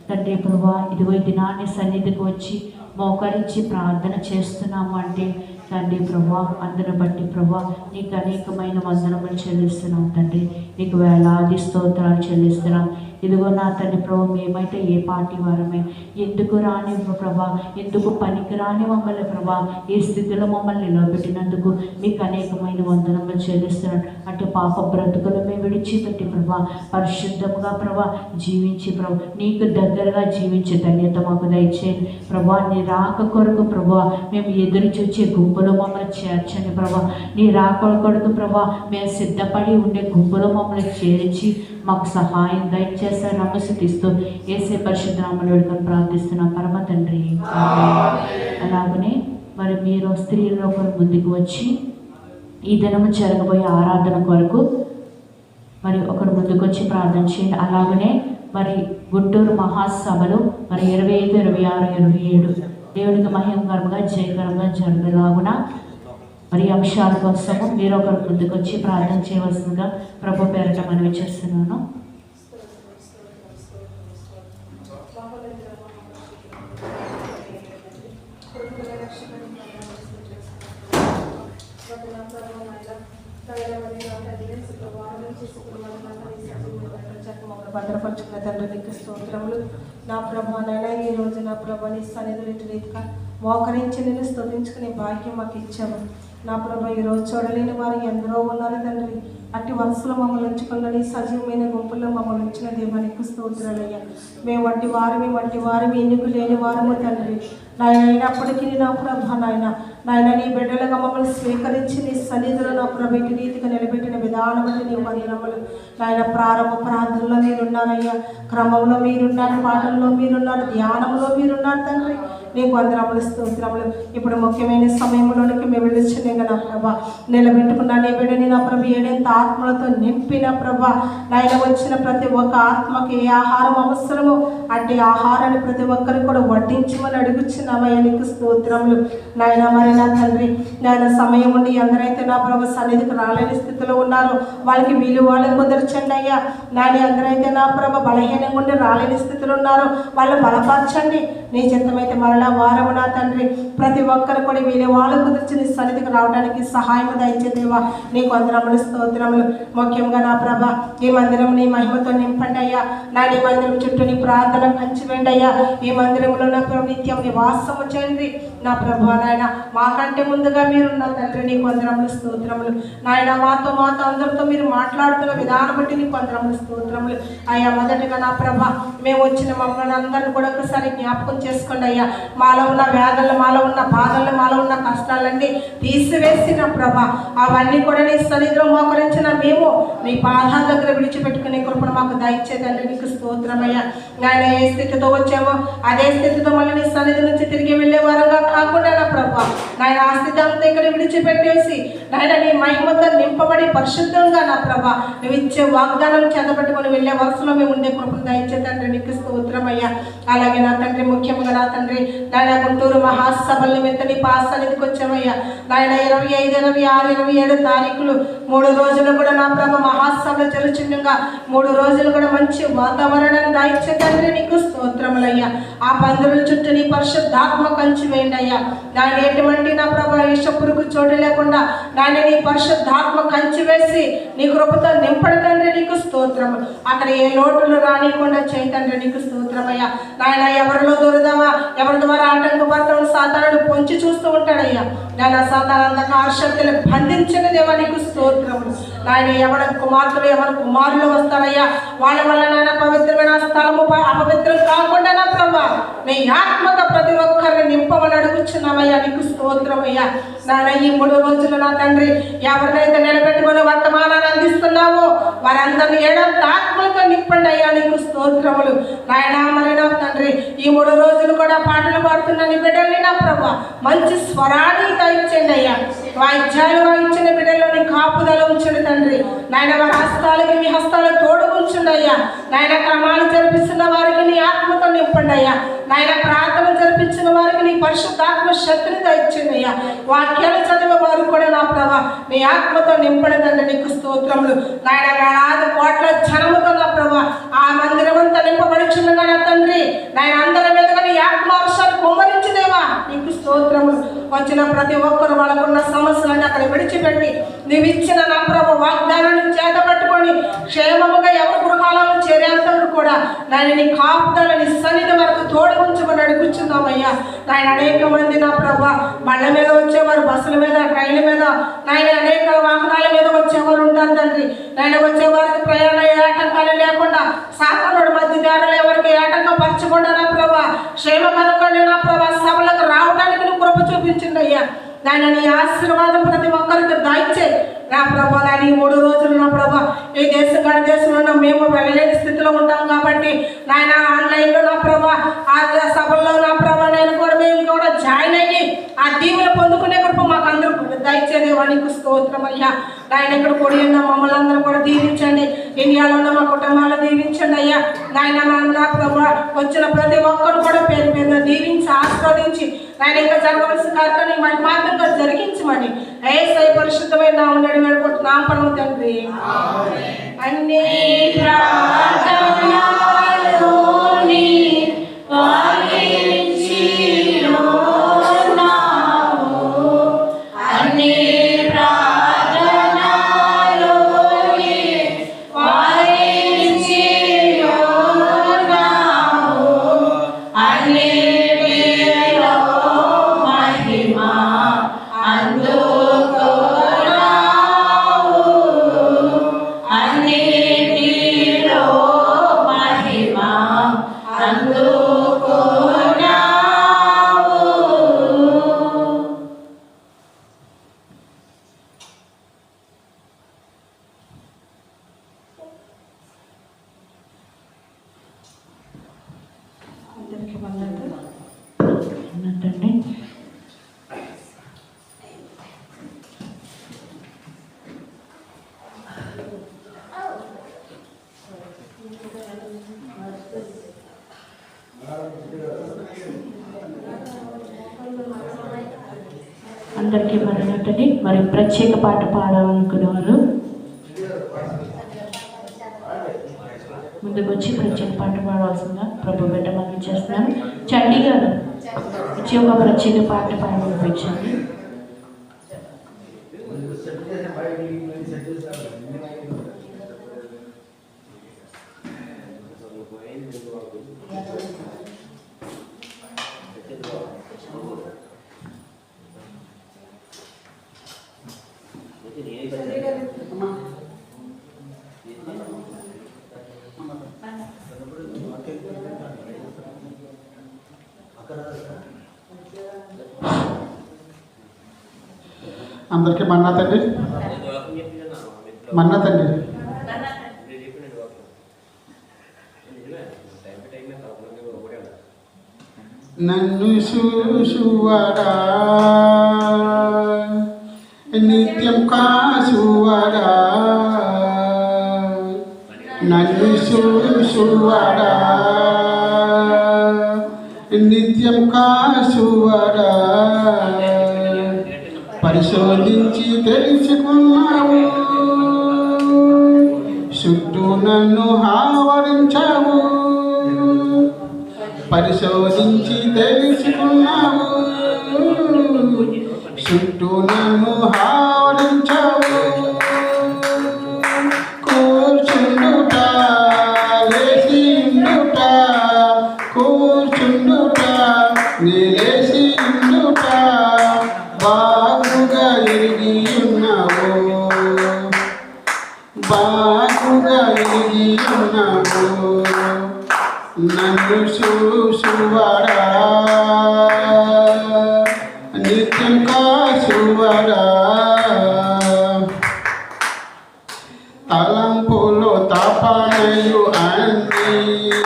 తండ్రి ప్రభా ఇదిగో ఈ దినాన్ని సన్నిధికి వచ్చి మోకరించి ప్రార్థన చేస్తున్నాము అంటే తండ్రి ప్రభా అందరిని బట్టి ప్రభా నీకు అనేకమైన వందనములు చెల్లిస్తున్నాం తండ్రి. నీకు వేలాది స్తోత్రాలు చెల్లిస్తున్నాం. ఇదిగో నా తండ్రి ప్రభు, మేమైతే ఏ పార్టీ వారమే, ఎందుకు రాని ప్రభా, ఎందుకు పనికి రాని మమ్మల్ని ప్రభా ఈ స్థితిలో మమ్మల్ని నిలబెట్టినందుకు మీకు అనేకమైన వందనములు చెల్లిస్తున్నాను. అంటే పాప బ్రతుకులు మేము విడిచిపెట్టి ప్రభా పరిశుద్ధంగా ప్రభా జీవించి ప్రభు నీకు దగ్గరగా జీవించే ధన్యత మాకు దయచేయండి ప్రభా. నీ రాక కొరకు ప్రభా మేము ఎదురు చూచే గుంపులో మమ్మల్ని చేర్చండి ప్రభా. నీ రాక కొరకు ప్రభా మేము సిద్ధపడి ఉండే గుంపులో మమ్మల్ని చేర్చి మాకు సహాయం దయచేస్తాను నమస్కరిస్తూ యేసే పరిశుద్ధ నామములో వేడుకొని ప్రార్థిస్తున్నాం పరమ తండ్రి. అలాగనే మరి మీరు స్త్రీల్లో ఒకరు ముందుకు వచ్చి ఈ దినము జరగబోయే ఆరాధన కొరకు మరి ఒకరు ముందుకు వచ్చి ప్రార్థన చేయండి. అలాగనే మరి గుంటూరు మహాసభలు మరి 25, 26, 27 దేవుడికి మహిమకరంగా జయకరంగా జరగలాగున మరి అంశాల కోసము మీరు ఒకరు ముందుకు వచ్చి ప్రార్థన చేయవలసిందిగా ప్రభు పేరట మనవి చేస్తున్నాను. భద్రపరుచుకున్న తండ్రి నీకు స్తోత్రములు. నా ప్రభా నైనా ఈ రోజు నా ప్రభా నీ సన్నిధిలో రీతిగా మోకరించి నేను స్తుతించుకునే భాగ్యం మాకు ఇచ్చాము. నా ప్రభా ఈరోజు చూడలేని వారు ఎందరో ఉన్నారు తండ్రి. అట్టి వరుసలో మమ్మల్ని ఉంచుకున్న నీ సజీవమైన గుంపుల్లో మమ్మల్ని ఉంచిన దేవానికి స్తోత్రాలయ్యా. మేము వంటి వారిమి ఎన్నిక లేని వారము తండ్రి. నాయన అయినప్పటికీ నా ప్రభా నాయన నీ బిడ్డలుగా మమ్మల్ని స్వీకరించి నీ సన్నిధిలో నా ప్రభ ఇటు రీతిగా నిలబెట్టిన విధానం బట్టి నీ వందనములు. నాయన ప్రారంభ ప్రార్థనలో మీరున్నారయ్యా, క్రమంలో మీరున్నారు, పాటల్లో మీరున్నారు, ధ్యానంలో మీరున్నారు తండ్రి. నీకు వందనములు స్తోత్రములు. ఇప్పుడు ముఖ్యమైన సమయంలోనికి మేము వెళ్ళొచ్చునే నా ప్రభ నిలబెట్టుకున్నా నీ బిడ్డని నా ప్రభ ఏడెంత ఆత్మలతో నింపిన ప్రభ నాయన వచ్చిన ప్రతి ఒక్క ఆత్మకి ఏ ఆహారం అవసరమో అట్టి ఆహారాన్ని ప్రతి ఒక్కరికి కూడా వడ్డించమని అడుగుచున్నామయ్యా. నీకు స్తోత్రములు నాయన. మరి నా తండ్రి నాయన సమయం ఉండి ఎందరైతే నా ప్రభ సన్నిధికి రాలేని స్థితిలో ఉన్నారో వాళ్ళకి వీలు వాళ్ళని కుదర్చండి అయ్యా. నాని ఎందరైతే నా ప్రభ బలహీనంగా ఉండి రాలేని స్థితిలో ఉన్నారో వాళ్ళు బలపరచండి. నీ చిత్తమైతే మరలా వారము నా తండ్రి ప్రతి ఒక్కరు కూడా వీలు వాళ్ళు కుదిర్చి నీ సన్నిధికి రావడానికి సహాయం దయచేదేవా. నీకు వందనములు స్తోత్రములు. ముఖ్యంగా నా ప్రభ ఈ మందిరం నీ మహిమతో నింపండి అయ్యా. నా నీ మందిరం చుట్టూ నీ ప్రార్థన పంచివేండి అయ్యా. ఈ మందిరంలో నా ప్రభు నిత్యం నివాసము చేయండి నా ప్రభు. నాయన మాకంటే ముందుగా మీరున్న తండ్రి నీకు వందనములు స్తోత్రములు. నాయన మాతో అందరితో మీరు మాట్లాడుతున్న విధానం బట్టి నీకు వందనములు స్తోత్రములు అయ్యా. మొదటిగా నా ప్రభ మేము వచ్చిన మమ్మల్ని అందరిని కూడా ఒకసారి జ్ఞాపకం చేసుకోండి అయ్యా. మాలో ఉన్న వ్యాధులు, మాలో ఉన్న బాధలు, మాలో ఉన్న కష్టాలన్నీ తీసివేసిన ప్రభ అవన్నీ కూడా నీ సన్నిధిలో మోకరించిన మేము నీ పాదాల దగ్గర విడిచిపెట్టుకునే కృపను మాకు దయచేదండి. నీకు స్తోత్రమయ్యా. నాయన ఏ స్థితితో వచ్చామో అదే స్థితితో మళ్ళీ నీ సన్నిధి నుంచి తిరిగి వెళ్ళే వారంగా కాకుండా నా ప్రభ నాయన ఆ స్థితి అంతా ఇక్కడ విడిచిపెట్టేసి నాయన నీ మహిమతో నింపబడి పరిశుద్ధంగా నా ప్రభ నువ్వు ఇచ్చే వాగ్దానం చెందబెట్టుకుని వెళ్ళే వరుసలో మేము ఉండే కృపను దయచేదండి. నీకు స్తోత్రమయ్యా. అలాగే నా తండ్రి ముఖ్యంగా నా తండ్రి నాయన గుంటూరు మహాసభల నిమిత్తం నీ పాసన్నిధికి వచ్చామయ్యా. నాయన 25, 26, 27 తారీఖులు 3 రోజులు కూడా నా ప్రభ మహాసభలు జరుగుతుండగా 3 రోజులు కూడా మంచి వాతావరణాన్ని దాయిచ్చే తండ్రి నీకు స్తోత్రములయ్యా. ఆ పందుల చుట్టూ నీ పరిశుద్ధాత్మ కంచి వేయండి అయ్యా. నాయన ఎటువంటి నా ప్రభ ఈశపురుకు చోటు లేకుండా నాయన నీ పరిశుద్ధాత్మ కంచి వేసి నీ కృపతో నింపడ తండ్రి నీకు స్తోత్రము. అక్కడ ఏ లోటులు రానికుండా చేయతండ్రి నీకు స్తోత్రమయ్యా. నాయన ఎవరిలో దొరదమా ఎవరి ద్వారా ఆటంకపడతాడు సాతానుడు పొంచి చూస్తూ ఉంటాడయ్యా. నాయన సాతాను అంధకార శక్తులు బంధించిన దేవా నీకు స్తోత్రములు. నాయన ఎవరి కుమార్తెలు ఎవరి కుమారులు వస్తారయ్యా వాళ్ళ వల్ల నాయన పవిత్రమైన స్థలము అపవిత్రం కాకుండా నా ప్రభా నీ ఆత్మతో ప్రతి ఒక్కరిని నింపమని అడుగుచున్నామయ్యా. నీకు స్తోత్రమయ్యా. నాయన ఈ 3 రోజులు నా తండ్రి ఎవరినైతే నిలబెట్టుకుని వర్తమానాన్ని అందిస్తున్నావో వారందరినీ ఏడంత ఆత్మలతో నింపండి అయ్యా. నీకు స్తోత్రములు నాయన. మరి నా తండ్రి ఈ 3 రోజులు కూడా పాటలు పాడుతున్న నీ బిడ్డల్ని నా ప్రభా మంచి స్వరాన్ని ఇచ్చేయండి అయ్యా. వాయిద్యాలు వాయించిన బిడ్డల్లో నీ కాపుదల ఉంచండి తండ్రి. నాయన వారి హస్తాలకి మీ హస్తాలకు తోడు ఉంచండి అయ్యా. నాయన క్రమాలు జరిపిస్తున్న వారికి నీ ఆత్మతో నింపండి అయ్యా. నాయన ప్రార్థన జరిపించిన వారికి నీ పరిశుద్ధాత్మ శక్తిని దయచేయండి అయ్యా. వాక్యాలు చదివే వారు కూడా నా ప్రభా నీ ఆత్మతో నింపడదండి. నీకు స్తోత్రములు నాయన. వేలాది కోట్ల జనముతో నా ప్రభా ఆ మందిరం అంతా నింపబడుచుండగా నా తండ్రి నాయన అందరి మీదుగా నీ ఆత్మ వర్షాలు కుమ్మరించుదేవా నీకు స్తోత్రములు. వచ్చిన ప్రతి ఒక్కరు వాళ్ళకున్న సమస్యలను అక్కడ విడిచిపెట్టి నువ్వు ఇచ్చిన నా ప్రభు వాగ్దానాన్ని చేత పట్టుకొని క్షేమముగా ఎవరి గృహాలను చేరేంతవరకు కూడా నాయన నీ కాపుదల నీ సన్నిధి వరకు తోడు ఉంచమని అడుగుచున్నామయ్యా. నాయన అనేక మంది నా ప్రభు బండ్ల మీద వచ్చేవారు, బస్సుల మీద, ట్రైన్ల మీద, నాయన అనేక వాహనాల మీద వచ్చేవారు ఉంటారు తండ్రి. నాయన వచ్చేవారికి ప్రయాణ ఆటంకాలు లేకుండా, సాతానుడి మధ్య దారులు ఎవరికి ఆటంకం పరచకుండా నా ప్రభు క్షేమకరంగా నా ప్రభు సభలకు రావడానికి నువ్వు కృప చూపించింది అయ్యా. నాయన నీ ఆశీర్వాదం ప్రతి ఒక్కరికి దయచే నా ప్రభా. నాయన ఈ 3 రోజులు నా ప్రభా ఈ దేశం గడి దేశంలో ఉన్న మేము వెళ్ళలేని స్థితిలో ఉంటాం కాబట్టి నాయన ఆన్లైన్లో నా ప్రభా ఆ సభల్లో నా ప్రభా నేను కూడా మేము కూడా జాయిన్ అయ్యి ఆ దీవులు పొందుకునే కృప మాకు అందరూ దయచేదేవా నీకు స్తోత్రం అయ్యా. నాయన ఇక్కడ కూడి ఉన్న మమ్మల్ని అందరూ కూడా దీవించండి. ఇండియాలో ఉన్న మా కుటుంబాలు దీవించండి అయ్యా. నాయన నా ప్రభా వచ్చిన ప్రతి ఒక్కరు కూడా పేరు పేరున దీవించి ఆస్వాదించి నాయన ఇంకా జరగవలసిన కార్యక్రమం మాకు మాత్రంగా జరిగించమని యేసయ్య పరిశుద్ధమైన నామమున వేడుకుంటున్నాం పరమ తండ్రి. అన్ని ప్రార్థనలోని అందరికీ మరణండి. మరి ప్రత్యేక పాట పాడాలనుకునేవారు ముందుకు వచ్చి ప్రత్యేక పాట పాడవలసిందిగా ప్రభు బిడ్డ మనకి చేస్తున్నాను. చండీ గారు వచ్చి ఒక ప్రత్యేక పాట పాడించండి. అందరికీ మన్నా తండ్రి, మన్నా తండ్రి. నన్ను చూసువాడా నిత్యం కాసువాడా, నన్ను చూసువాడా నిత్యం కాసువాడా, పరిశోధించి తెలుసుకున్నావు, చుట్టూ నన్ను ఆవరించావు, పరిశోధించి తెలుసుకున్నావు, చుట్టూ నన్ను ఆవరించావు. కూర్చుండుట లేచిండుట, కూర్చుండుట నిలేసిండుట బాగుగా ఎరిగి ఉన్నావు, బాగుగా ఎరిగి ఉన్నావు. నన్ను చూసువాడా నిత్యం కాసువాడా, తలంపులో తపనయు అన్నీయు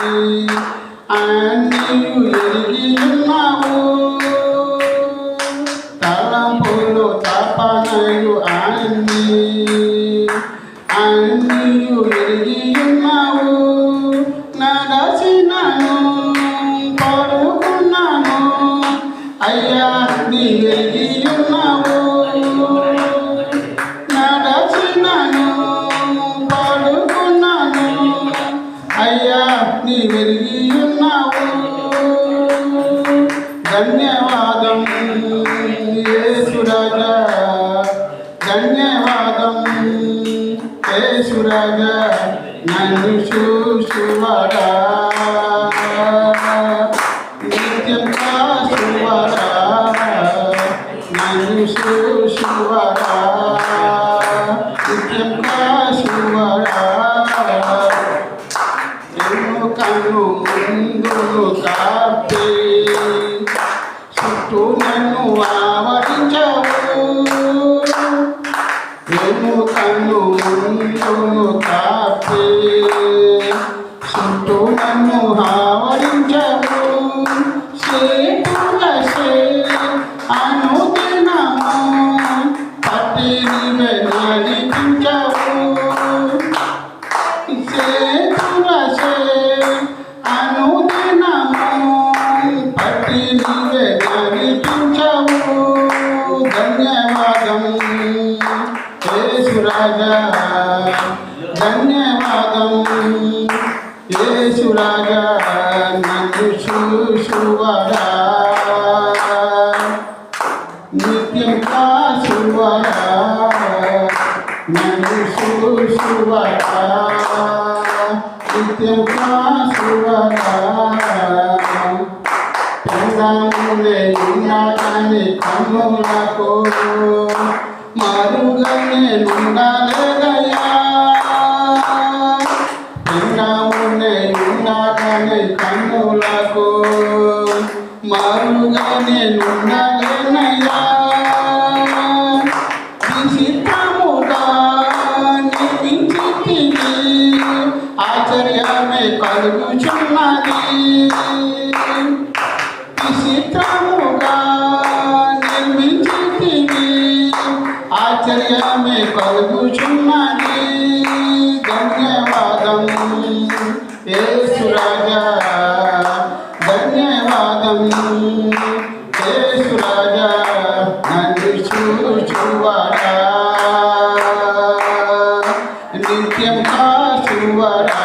ఎరిగి ఉన్నావు, తలంపులో తపనయు అన్నీయు ఎరిగి ఉన్నావు. నడచినను పడుకున్నాను అయ్యా నీ ఎరిగి ఉన్నావు, నడచినను పడుకున్నాను అయ్యా నీ ఎరిగి ఉన్నావు. ధన్యవాదం యేసురాజా నన్ను చూసువాడా నిత్యం కాసువాడా నన్ను చూసువాడా నిత్యం కాసువాడా ఎన్నుకను ముందును కాపే చుట్టూ నన్ను ఆవరించవు ఎన్నుకను ముందును కాపే చుట్టూ నన్ను ఆవరించవు సేతులసే అనుదినము పట్టి నీవే నడిపించవు సేతులసే అనుదినము పట్టి నీవే నడిపించవు ధన్యవాదం యేసురాజా ధన్యవాదం యేసురాజా నన్ను చూసువాడా నిత్యం కాసువాడా నన్ను చూసువాడా నిత్యం కాసువాడా పెండాములే ఉన్నాడని కన్నులకు మరుగనే నుండాలేదయ్యా పెండాములే ఉన్నాడని కన్నులకు మరుగనే నుండాలేనయ్యా విచిత్రముగా నిర్మించితివి ఆశ్చర్యమే కలుగుచున్నది విచిత్రముగా నిర్మించితివి ఆశ్చర్యమే కలుగుచున్నది ధన్యవాదం యేసురాజా ధన్యవాదం యేసురాజా నన్ను చూచువాడా నిత్యం కాసువాడా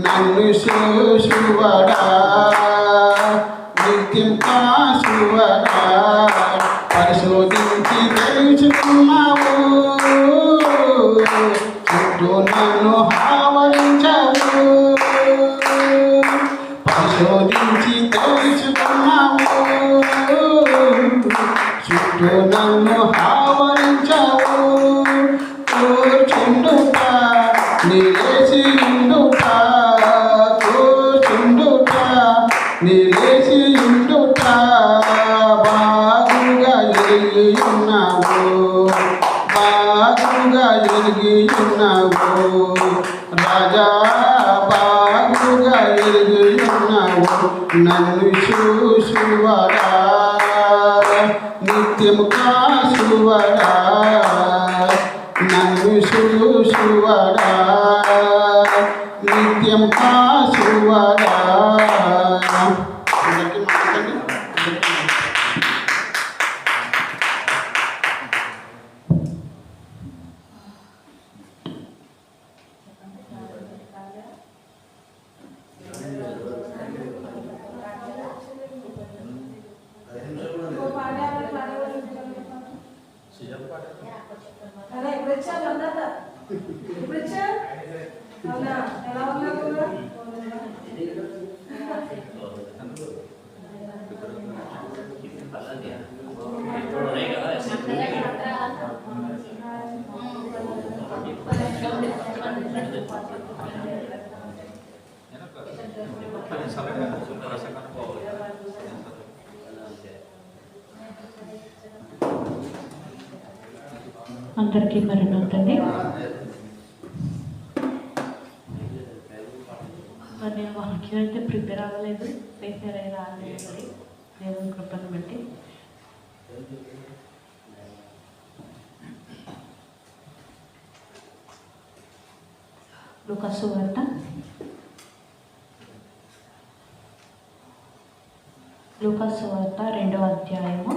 నన్ను చూచువాడా నిత్యం కాసువాడా పరిశోధించి తెలుసుకున్నావు చుట్టూ నన్ను ఆవరించవు పరిశోధించి తెలుసుకున్నావు చుట్టూ నన్ను ఆవరించవు కూర్చుండుట నిలేసి ఉండుట కూర్చుండుట నిలేసి ఉండుట బాగుగా ఎరిగి ఉన్నావు బాగుగా ఎరిగి ఉన్నావు రాజా బాగుగా ఎరిగి ఉన్నావు నన్ను చూసువాడా నిత్యము కాసువాడా నన్ను చూసువాడా నిత్యం కాసువాడా అందరికీ మాట్లాడండి. అలా ఇప్పుడు వచ్చాను అన్నదా ఇప్పుడు వచ్చా అవునా ఎలా ఉన్నావు అందరికీ మరణవుతుంది. మరి నేను వాక్యం అయితే ప్రిపేర్ అవ్వలేదు, ప్రిపేర్ అయ్యి రాలేదు. మరి దేవుని కృపను బట్టి లూకా సువార్త 2వ అధ్యాయము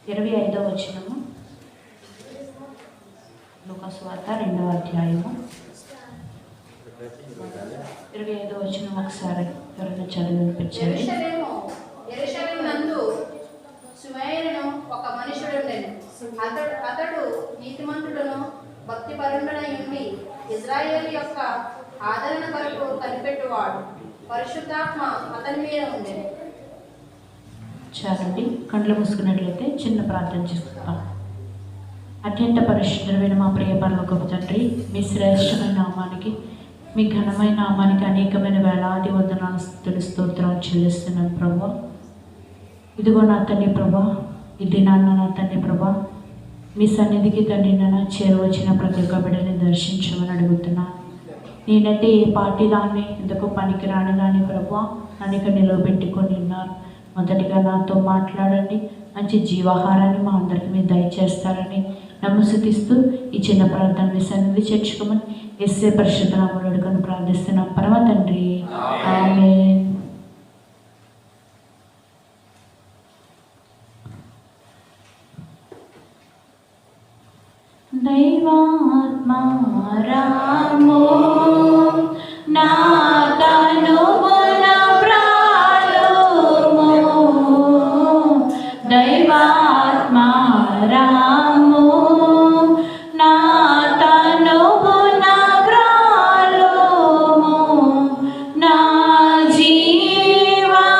25వ వచనము. లూకా సువార్త 2వ అధ్యాయము 25వ వచనం ఒకసారి ఎవరైనా చదివి వినిపించండి. యెరూషలేము నందు సుమైరును ఒక మనుషుడు ఉండెను. అతడు నీతిమంతుడును భక్తిపరుడనై ఉండి ఇజ్రాయేలు యొక్క ఆదరణ కొరకు కనిపెట్టువాడు. పరిశుద్ధాత్మ అతని మీద ఉండేది. చాలండి, కళ్ళు మూసుకున్నట్లయితే చిన్న ప్రార్థన చేసుకుంటాం. అత్యంత పరిశుద్ధమైన మా ప్రియ పరలోకపు తండ్రి, మీ శ్రేష్టమైన నామానికి, మీ ఘనమైన నామానికి అనేకమైన వేలాది వందనాలు స్తుతులు స్తోత్రాలు చెల్లిస్తున్నాను ప్రభా. ఇదిగో నా తండ్రి ప్రభా, ఇది నా తండ్రి ప్రభా, మీ సన్నిధికి తండ్రి నన్ను చేరవచ్చిన ప్రతి ఒక్క బిడ్డని దర్శించమని అడుగుతున్నాను. నేనైతే ఏ పార్టీ దాన్ని ఎందుకు పనికి రాని దాన్ని ప్రభా అనేక నిలవబెట్టుకొని ఉన్నారు. మొదటిగా నాతో మాట్లాడండి, మంచి జీవాహారాన్ని మా అందరికీ మీరు దయచేస్తారని నమస్కరిస్తూ ఈ చిన్న ప్రార్థన మీ సన్నిధి చేర్చుకోమని యేసే పరిశుద్ధ నామములో అడుగుకొని ప్రార్థిస్తున్నాం పరమ తండ్రి, ఆమేన్. దైవాత్మ రామో నా తనువున ప్రాణము, దైవాత్మ రామో నా తనువున ప్రాణము, నా జీవమంతయు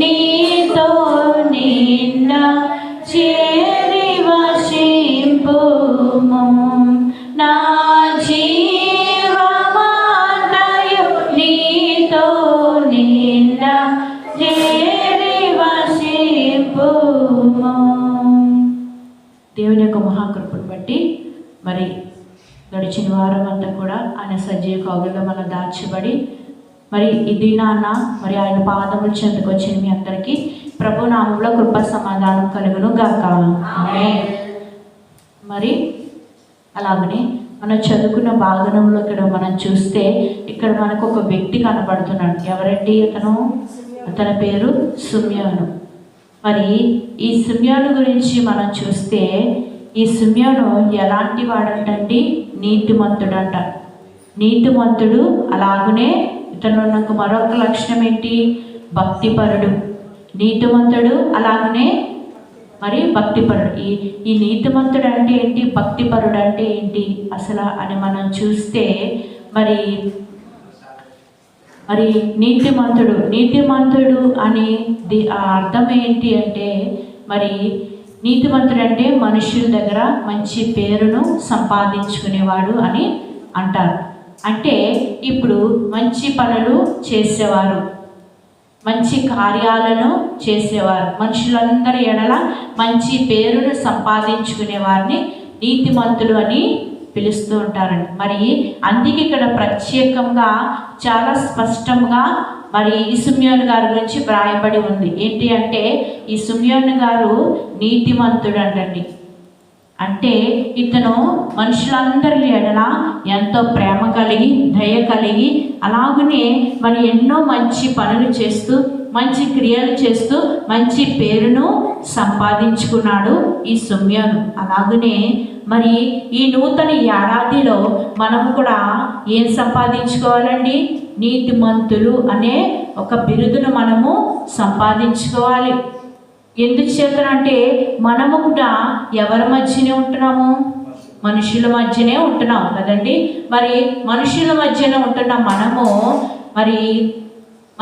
నీతో నిండ చేరి వసింపుము, నా జీవమంతయు నీతో నిండ చేరి వసింపుము. దేవుని యొక్క మహాకృపను బట్టి మరి గడిచిన వారం అంతా కూడా ఆయన సజీవ కౌగుల్లో మనం దాచబడి మరి ఇది నాన్న మరి ఆయన పాదములు చెందుకొచ్చిన మీ అందరికీ ప్రభు నామంలో కృప సమాధానం కలుగును గాక. ఆమేన్. మరి అలాగనే మనం చదువుకున్న భాగంలో ఇక్కడ మనం చూస్తే ఇక్కడ మనకు ఒక వ్యక్తి కనపడుతున్నాడు. ఎవరండి అతను? అతని పేరు సిమ్యోను. మరి ఈ సిమ్యోను గురించి మనం చూస్తే ఈ సిమ్యోను ఎలాంటి వాడంటండి? నీతిమంతుడంట. నీతిమంతుడు. అలాగనే ఇతను నాకు మరొక లక్షణం ఏంటి? భక్తిపరుడు. నీతిమంతుడు, అలాగనే మరి భక్తిపరుడు. ఈ నీతిమంతుడు అంటే ఏంటి, భక్తిపరుడు అంటే ఏంటి అసలు అని మనం చూస్తే మరి నీతిమంతుడు అని అర్థం ఏంటి అంటే మరి నీతిమంతుడు అంటే మనుషుల దగ్గర మంచి పేరును సంపాదించుకునేవాడు అని అంటారు. అంటే ఇప్పుడు మంచి పనులు చేసేవారు, మంచి కార్యాలను చేసేవారు, మనుషులందరి ఎడల మంచి పేరును సంపాదించుకునే వారిని నీతిమంతులు అని పిలుస్తూ ఉంటారండి. మరి అందుకే ఇక్కడ ప్రత్యేకంగా చాలా స్పష్టంగా మరి ఈ సిమ్యోను గారి గురించి వ్రాయబడి ఉంది. ఏంటి అంటే ఈ సిమ్యోను గారు నీతిమంతుడు అంటండి. అంటే ఇతను మనుషులందరి ఎడల ఎంతో ప్రేమ కలిగి, దయ కలిగి, అలాగనే మరి ఎన్నో మంచి పనులు చేస్తూ, మంచి క్రియలు చేస్తూ మంచి పేరును సంపాదించుకున్నాడు ఈ సిమ్యోను. అలాగనే మరి ఈ నూతన ఏడాదిలో మనము కూడా ఏం సంపాదించుకోవాలండి? నీతిమంతులు అనే ఒక బిరుదును మనము సంపాదించుకోవాలి. ఎందుచేతనంటే మనము కూడా ఎవరి మధ్యనే ఉంటున్నాము? మనుషుల మధ్యనే ఉంటున్నాం కదండి. మరి మనుషుల మధ్యనే ఉంటున్నాం మనము, మరి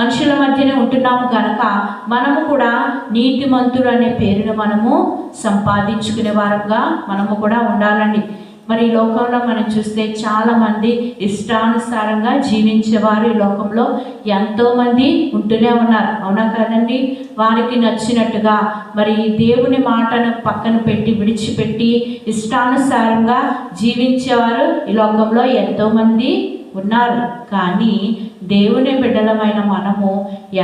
మనుషుల మధ్యనే ఉంటున్నాము కనుక మనము కూడా నీతిమంతుడు అనే పేరును మనము సంపాదించుకునే వారంగా మనము కూడా ఉండాలండి. మరి ఈ లోకంలో మనం చూస్తే చాలామంది ఇష్టానుసారంగా జీవించేవారు ఈ లోకంలో ఎంతోమంది ఉంటూనే ఉన్నారు, అవునా కదండి. వారికి నచ్చినట్టుగా మరి దేవుని మాటను పక్కన పెట్టి విడిచిపెట్టి ఇష్టానుసారంగా జీవించేవారు ఈ లోకంలో ఎంతోమంది ఉన్నారు. కానీ దేవుని బిడ్డలమైన మనము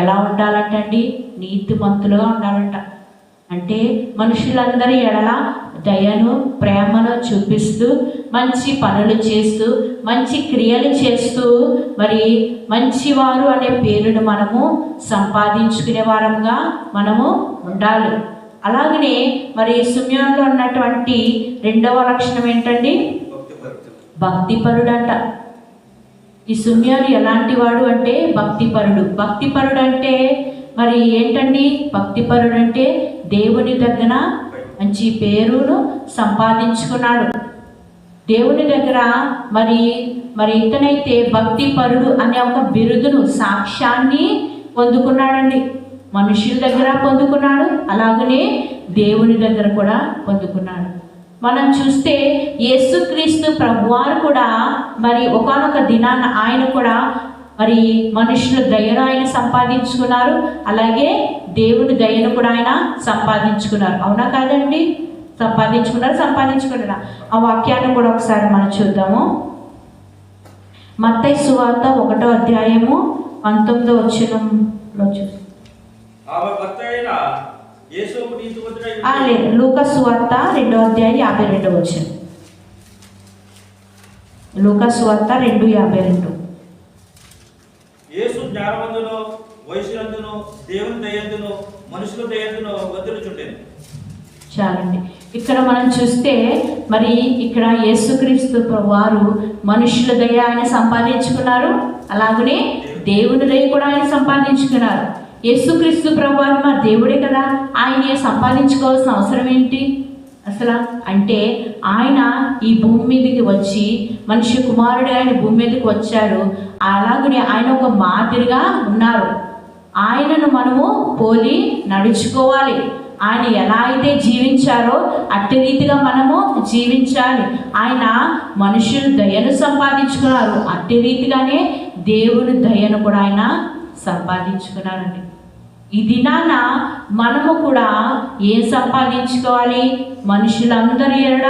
ఎలా ఉండాలంటండి? నీతిమంతులుగా ఉండాలంట. అంటే మనుషులందరి ఎడల దయను, ప్రేమను చూపిస్తూ, మంచి పనులు చేస్తూ, మంచి క్రియలు చేస్తూ, మరి మంచివారు అనే పేరును మనము సంపాదించుకునే వారంగా మనము ఉండాలి. అలాగనే మరి సిమ్యోనులో ఉన్నటువంటి రెండవ లక్షణం ఏంటండి? భక్తిపరుడంట. ఈ సిమ్యోను ఎలాంటి వాడు అంటే భక్తిపరుడు. భక్తిపరుడు అంటే మరి ఏంటండి? భక్తిపరుడు అంటే దేవుని దగ్గర మంచి పేరును సంపాదించుకున్నాడు. దేవుని దగ్గర మరి ఇతనైతే భక్తిపరుడు అనే ఒక బిరుదును, సాక్ష్యాన్ని పొందుకున్నాడండి. మనుషుల దగ్గర పొందుకున్నాడు, అలాగనే దేవుని దగ్గర కూడా పొందుకున్నాడు. మనం చూస్తే యేసుక్రీస్తు ప్రభువారు కూడా మరి ఒకానొక దినాన ఆయన కూడా మరి మనుషుల దయను ఆయన సంపాదించుకున్నారు, అలాగే దేవుని దయను కూడా ఆయన సంపాదించుకున్నారు. అవునా కాదండి? సంపాదించుకున్నారా? ఆ వాక్యాన్ని కూడా ఒకసారి మనం చూద్దాము. మత్తయి సువార్త 1వ అధ్యాయము 19వ వచనంలో చూసి లేదు, లూకా సువార్త 2వ అధ్యాయం 52వ వచనం. లూకా సువార్త 2:52. యేసు జ్ఞానమందును వయసునందును దేవుని దయందును మనుషుల దయందును వదులుచుండెను. చాలండి. ఇక్కడ మనం చూస్తే మరి ఇక్కడ యేసుక్రీస్తు వారు మనుషుల దయ ఆయన సంపాదించుకున్నారు, అలాగనే దేవుని దయ కూడా ఆయన సంపాదించుకున్నారు. యేసుక్రీస్తు ప్రభువారు మా దేవుడే కదా, ఆయన సంపాదించుకోవాల్సిన అవసరం ఏంటి అసలు అంటే? ఆయన ఈ భూమి మీదకి వచ్చి మనిషి కుమారుడు ఆయన భూమి మీదకి వచ్చాడు, అలాగనే ఆయన ఒక మాదిరిగా ఉన్నారు. ఆయనను మనము పోలి నడుచుకోవాలి. ఆయన ఎలా అయితే జీవించారో అట్టి రీతిగా మనము జీవించాలి. ఆయన మనుషుల దయను సంపాదించుకున్నారు, అట్టి రీతిగానే దేవుని దయను కూడా ఆయన సంపాదించుకున్నారండి. ఈ దినాన మనము కూడా ఏం సంపాదించుకోవాలి? మనుషులందరి ఎడ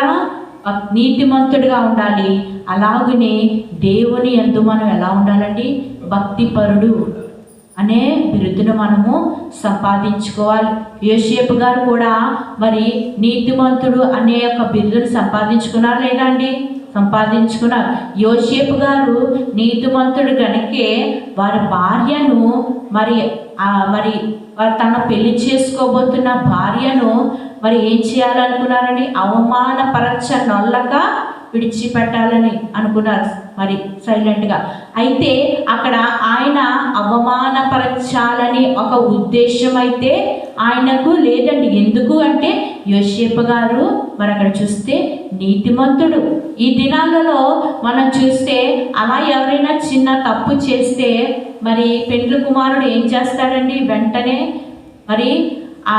నీతిమంతుడిగా ఉండాలి, అలాగనే దేవుని యందు మనం ఎలా ఉండాలండి? భక్తిపరుడు అనే బిరుదును మనము సంపాదించుకోవాలి. యోసేపు గారు కూడా మరి నీతిమంతుడు అనే ఒక బిరుదును సంపాదించుకున్నారు లేదా అండి? సంపాదించుకున్నారు. యోసేపు గారు నీతిమంతుడు కనుకే వారి భార్యను మరి వారు తన పెళ్లి చేసుకోబోతున్న భార్యను మరి ఏం చేయాలనుకున్నారని? అవమానపరచనొల్లక విడిచిపెట్టాలని అనుకున్నారు, మరి సైలెంట్గా. అయితే అక్కడ ఆయన అవమానపరచాలని ఒక ఉద్దేశం అయితే ఆయనకు లేదండి. ఎందుకు అంటే యోసేపు గారు మరి అక్కడ చూస్తే నీతిమంతుడు. ఈ దినాలలో మనం చూస్తే అలా ఎవరైనా చిన్న తప్పు చేస్తే మరి పెండ్లి కుమారుడు ఏం చేస్తాడండి? వెంటనే మరి ఆ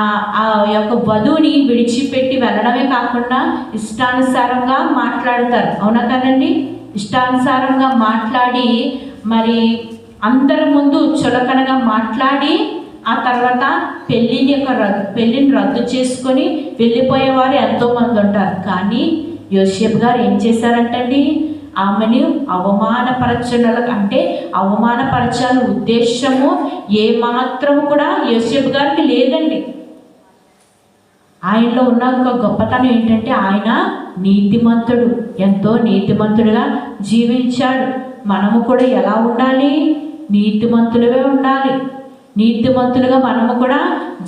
యొక్క వధువుని విడిచిపెట్టి వెళ్ళడమే కాకుండా ఇష్టానుసారంగా మాట్లాడతారు. అవునా కదండి? ఇష్టానుసారంగా మాట్లాడి మరి అందరి ముందు చులకనగా మాట్లాడి ఆ తర్వాత పెళ్ళిని రద్దు చేసుకొని వెళ్ళిపోయేవారు ఎంతోమంది ఉంటారు. కానీ యోసేపు గారు ఏం చేశారంటండి? ఆమెను అవమానపరచాల ఉద్దేశము ఏమాత్రం కూడా యోసేపు గారికి లేదండి. ఆయనలో ఉన్న ఒక గొప్పతనం ఏంటంటే ఆయన నీతిమంతుడు, ఎంతో నీతిమంతుడుగా జీవించాడు. మనము కూడా ఎలా ఉండాలి? నీతిమంతులుగా ఉండాలి. నీతిమంతులుగా మనము కూడా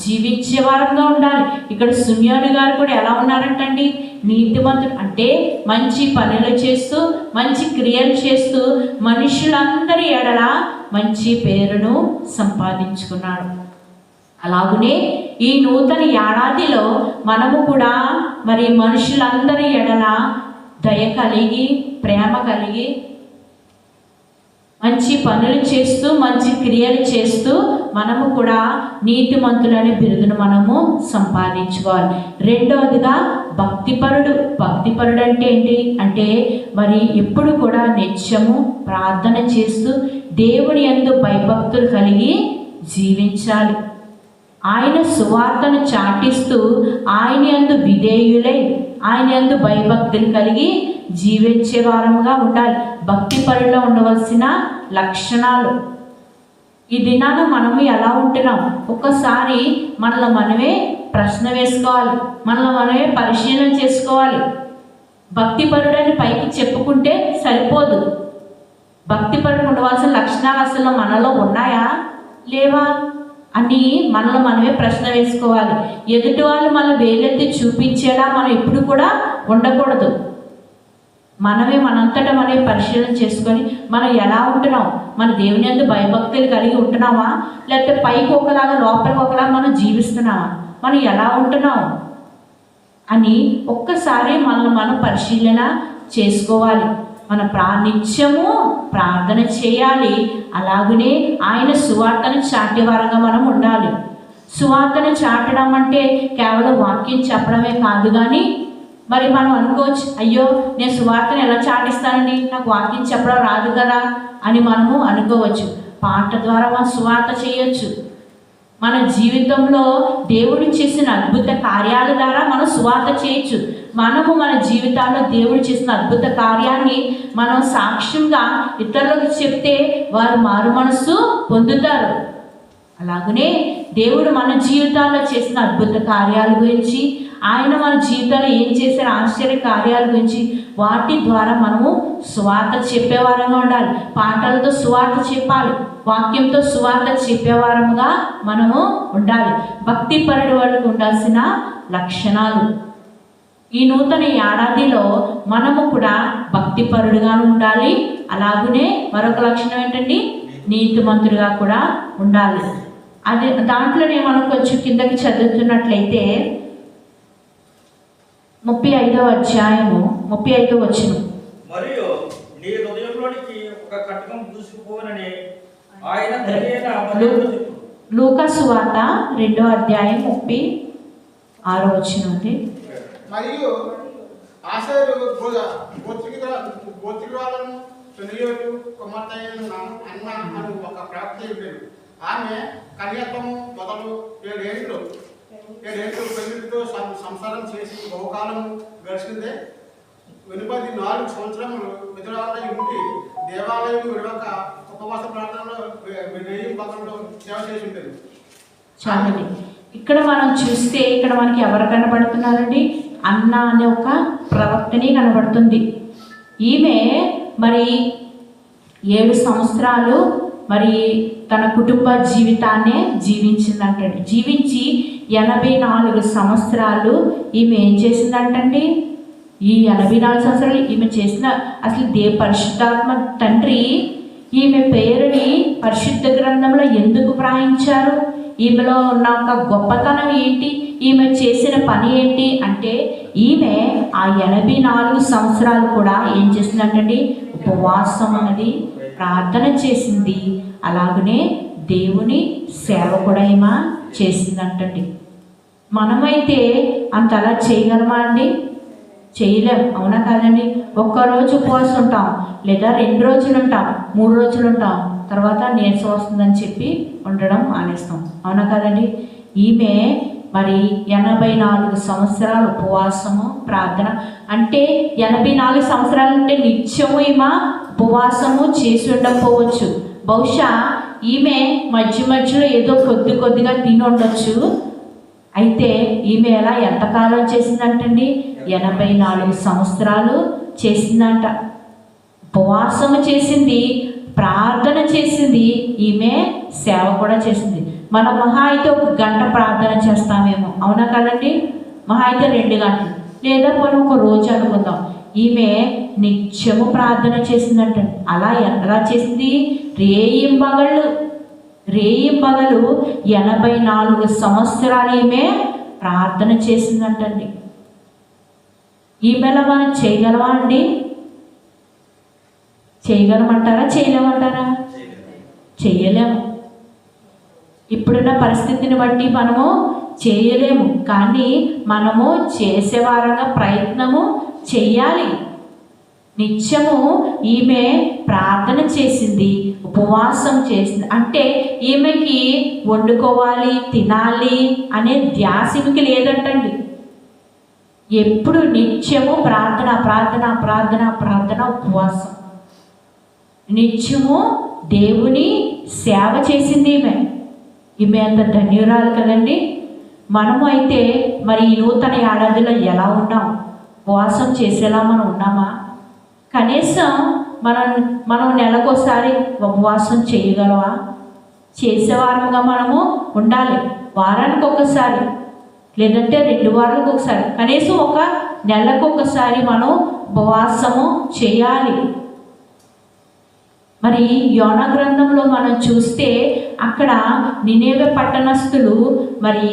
జీవించే వారంగా ఉండాలి. ఇక్కడ సుమ్యోను గారు కూడా ఎలా ఉన్నారంటండి? నీతిమంతుడు అంటే మంచి పనులు చేస్తూ, మంచి క్రియలు చేస్తూ మనుషులందరి ఎడల మంచి పేరును సంపాదించుకున్నాడు. అలాగనే ఈ నూతన ఏడాదిలో మనము కూడా మరి మనుషులందరి ఎడల దయ కలిగి, ప్రేమ కలిగి, మంచి పనులు చేస్తూ, మంచి క్రియలు చేస్తూ మనము కూడా నీతిమంతులనే బిరుదును మనము సంపాదించుకోవాలి. రెండవదిగా భక్తిపరుడు. భక్తిపరుడు అంటే ఏంటి అంటే మరి ఎప్పుడు కూడా నిత్యము ప్రార్థన చేస్తూ దేవుని యందు భయభక్తులు కలిగి జీవించాలి. ఆయన సువార్తను చాటిస్తూ ఆయన యందు విధేయులై ఆయన యందు భయభక్తులు కలిగి జీవించే వారంగా ఉండాలి. భక్తిపరులో ఉండవలసిన లక్షణాలు. ఈ దినాన మనము ఎలా ఉంటున్నాం? ఒక్కసారి మనలో మనమే ప్రశ్న వేసుకోవాలి, మనలో మనమే పరిశీలన చేసుకోవాలి. భక్తిపరుడని పైకి చెప్పుకుంటే సరిపోదు. భక్తిపరుడు ఉండవలసిన లక్షణాలు అసలు మనలో ఉన్నాయా లేవా అని మనలో మనమే ప్రశ్న వేసుకోవాలి. ఎదుటి వాళ్ళు మనం వేలెత్తి చూపించేలా మనం ఎప్పుడు కూడా ఉండకూడదు. మనమే మనంతటా మనమే పరిశీలన చేసుకొని మనం ఎలా ఉంటున్నాం? మన దేవుని యందు భయభక్తులు కలిగి ఉంటున్నామా, లేకపోతే పైకి ఒకలాగా లోపలికి ఒకలాగా మనం జీవిస్తున్నామా? మనం ఎలా ఉంటున్నాం అని ఒక్కసారి మనల్ని మనం పరిశీలన చేసుకోవాలి. మన నిత్యము ప్రార్థన చేయాలి. అలాగనే ఆయన సువార్తను చాటేవారంగా మనం ఉండాలి. సువార్తను చాటడం అంటే కేవలం వాక్యం చెప్పడమే కాదు. కానీ మరి మనం అనుకోవచ్చు, అయ్యో నేను సువార్తను ఎలా చాటిస్తానండి, నాకు వాక్యం చెప్పడం రాదు కదా అని మనము అనుకోవచ్చు. పాట ద్వారా మనం సువార్త చేయొచ్చు. మన జీవితంలో దేవుడు చేసిన అద్భుత కార్యాల ద్వారా మనం సువార్త చేయొచ్చు. మనము మన జీవితాల్లో దేవుడు చేసిన అద్భుత కార్యాన్ని మనం సాక్ష్యంగా ఇతరులకు చెప్తే వారు మారు మనస్సు పొందుతారు. అలాగనే దేవుడు మన జీవితాల్లో చేసిన అద్భుత కార్యాల గురించి, ఆయన మన జీవితంలో ఏం చేసిన ఆశ్చర్య కార్యాల గురించి, వాటి ద్వారా మనము సువార్త చెప్పేవారంగా ఉండాలి. పాటలతో సువార్త చెప్పాలి, వాక్యంతో సువార్త చెప్పేవారముగా మనము ఉండాలి. భక్తి పరుడు వాళ్ళకు ఉండాల్సిన లక్షణాలు. ఈ నూతన ఏడాదిలో మనము కూడా భక్తిపరుడుగా ఉండాలి. అలాగనే మరొక లక్షణం ఏంటండి, నీతిమంతుడిగా కూడా ఉండాలి. అదే దాంట్లోనే మనం కొంచెం కిందకి చదువుతున్నట్లయితే 35వ అధ్యాయము 35వ వచనం. మరియు నీ హృదయంలోనికి ఒక కటకం దూసుకుపోనని ఆయన తెలియన మనతో చెప్పు. లూకా సువార్త 2వ అధ్యాయం 36వ వచనం అండి. మరియు ఆశేరు గోత్రికురాలను పెనుయోలు కుమార్తె అయిన అన్న అని ఒక ప్రవక్త ఉండేది. ఆమె కన్యాత్వము మొదలు 7 ఏళ్ళు పెళ్లితో సంసారం చేసి బహుకాలం గడిచిందే. వెనుపది 4 సంవత్సరములు విధురాలై ఉండి దేవాలయం విడవక ఉపవాస ప్రార్థనలో 1000 పగల్లో సేవ చేసి ఉంటుంది. చాలండి. ఇక్కడ మనం చూస్తే ఇక్కడ మనకి ఎవరు కనబడుతున్నారండి, అన్న అనే ఒక ప్రవక్తని కనబడుతుంది. ఈమె మరి 7 సంవత్సరాలు మరి తన కుటుంబ జీవితాన్నే జీవించిందంటండి. జీవించి 84 సంవత్సరాలు ఈమె ఏం చేసిందంటండి. ఈ 84 సంవత్సరాలు ఈమె చేసిన అసలు పరిశుద్ధాత్మ తండ్రి ఈమె పేరుని పరిశుద్ధ గ్రంథంలో ఎందుకు వ్రాయించారు, ఈమెలో ఉన్న ఒక గొప్పతనం ఏంటి, ఈమె చేసిన పని ఏంటి అంటే, ఈమె ఆ 84 సంవత్సరాలు కూడా ఏం చేసిందంటండి, ఉపవాసం అన్నది ప్రార్థన చేసింది. అలాగనే దేవుని సేవ కూడా ఈమె చేసిందంటండి. మనమైతే అంతలా చేయగలమా అండి? చేయలేం, అవునా కాదండి? ఒక్కరోజు ఉపవాసం ఉంటాం, లేదా 2 రోజులు ఉంటాం, 3 రోజులు ఉంటాం, తర్వాత నీరసం వస్తుందని చెప్పి ఉండడం మానేస్తాం, అవునా కాదండి? ఈమె మరి 84 సంవత్సరాలు ఉపవాసము ప్రార్థన అంటే 84 సంవత్సరాలు అంటే నిత్యము ఈమె ఉపవాసము చేసి ఉండకపోవచ్చు. బహుశా ఈమె మధ్య మధ్యలో ఏదో కొద్దిగా తిని ఉండొచ్చు. అయితే ఈమె ఎలా ఎంతకాలం చేసిందంటండి, 84 సంవత్సరాలు చేసిందంట. ఉపవాసము చేసింది, ప్రార్థన చేసింది, ఈమె సేవ కూడా చేసింది. మన మహా అయితే 1 గంట ప్రార్థన చేస్తామేమో, అవునా కదండి? మహా అయితే 2 గంటలు, లేదా మనం 1 రోజు అనుకుందాం. ఈమె నిత్యము ప్రార్థన చేసిందంట. అలా ఎంతగా చేసింది, రేయింబగళ్ళు 84 సంవత్సరాలు ఈమె ప్రార్థన చేసిందంటండి. ఈమెలా మనం చేయగలమా అండి? చేయగలమంటారా, చేయలేమంటారా? చేయలేము. ఇప్పుడున్న పరిస్థితిని బట్టి మనము చేయలేము, కానీ మనము చేసేవారంగా ప్రయత్నము చెయ్యాలి. నిత్యము ఈమె ప్రార్థన చేసింది, ఉపవాసం చేసింది. అంటే ఈమెకి వండుకోవాలి, తినాలి అనే ధ్యాసకి లేదంటండి. ఎప్పుడు నిత్యము ప్రార్థన ప్రార్థన ప్రార్థన ప్రార్థన, ఉపవాసం. నిత్యము దేవుని సేవ చేసింది ఈమె అంత ధన్యురాలు కదండి. మనము అయితే మరి ఈ నూతన ఏడాదిలో ఎలా ఉన్నాం? ఉపవాసం చేసేలా మనం ఉన్నామా? కనీసం మనం నెలకోసారి ఉపవాసం చేయగలవా? చేసేవారముగా మనము ఉండాలి. వారానికి ఒకసారి, లేదంటే 2 వారాలకు ఒకసారి, కనీసం 1 నెలకు ఒకసారి మనం ఉపవాసము చేయాలి. మరి యోనా గ్రంథంలో మనం చూస్తే అక్కడ నినేవే పట్టణస్థులు మరి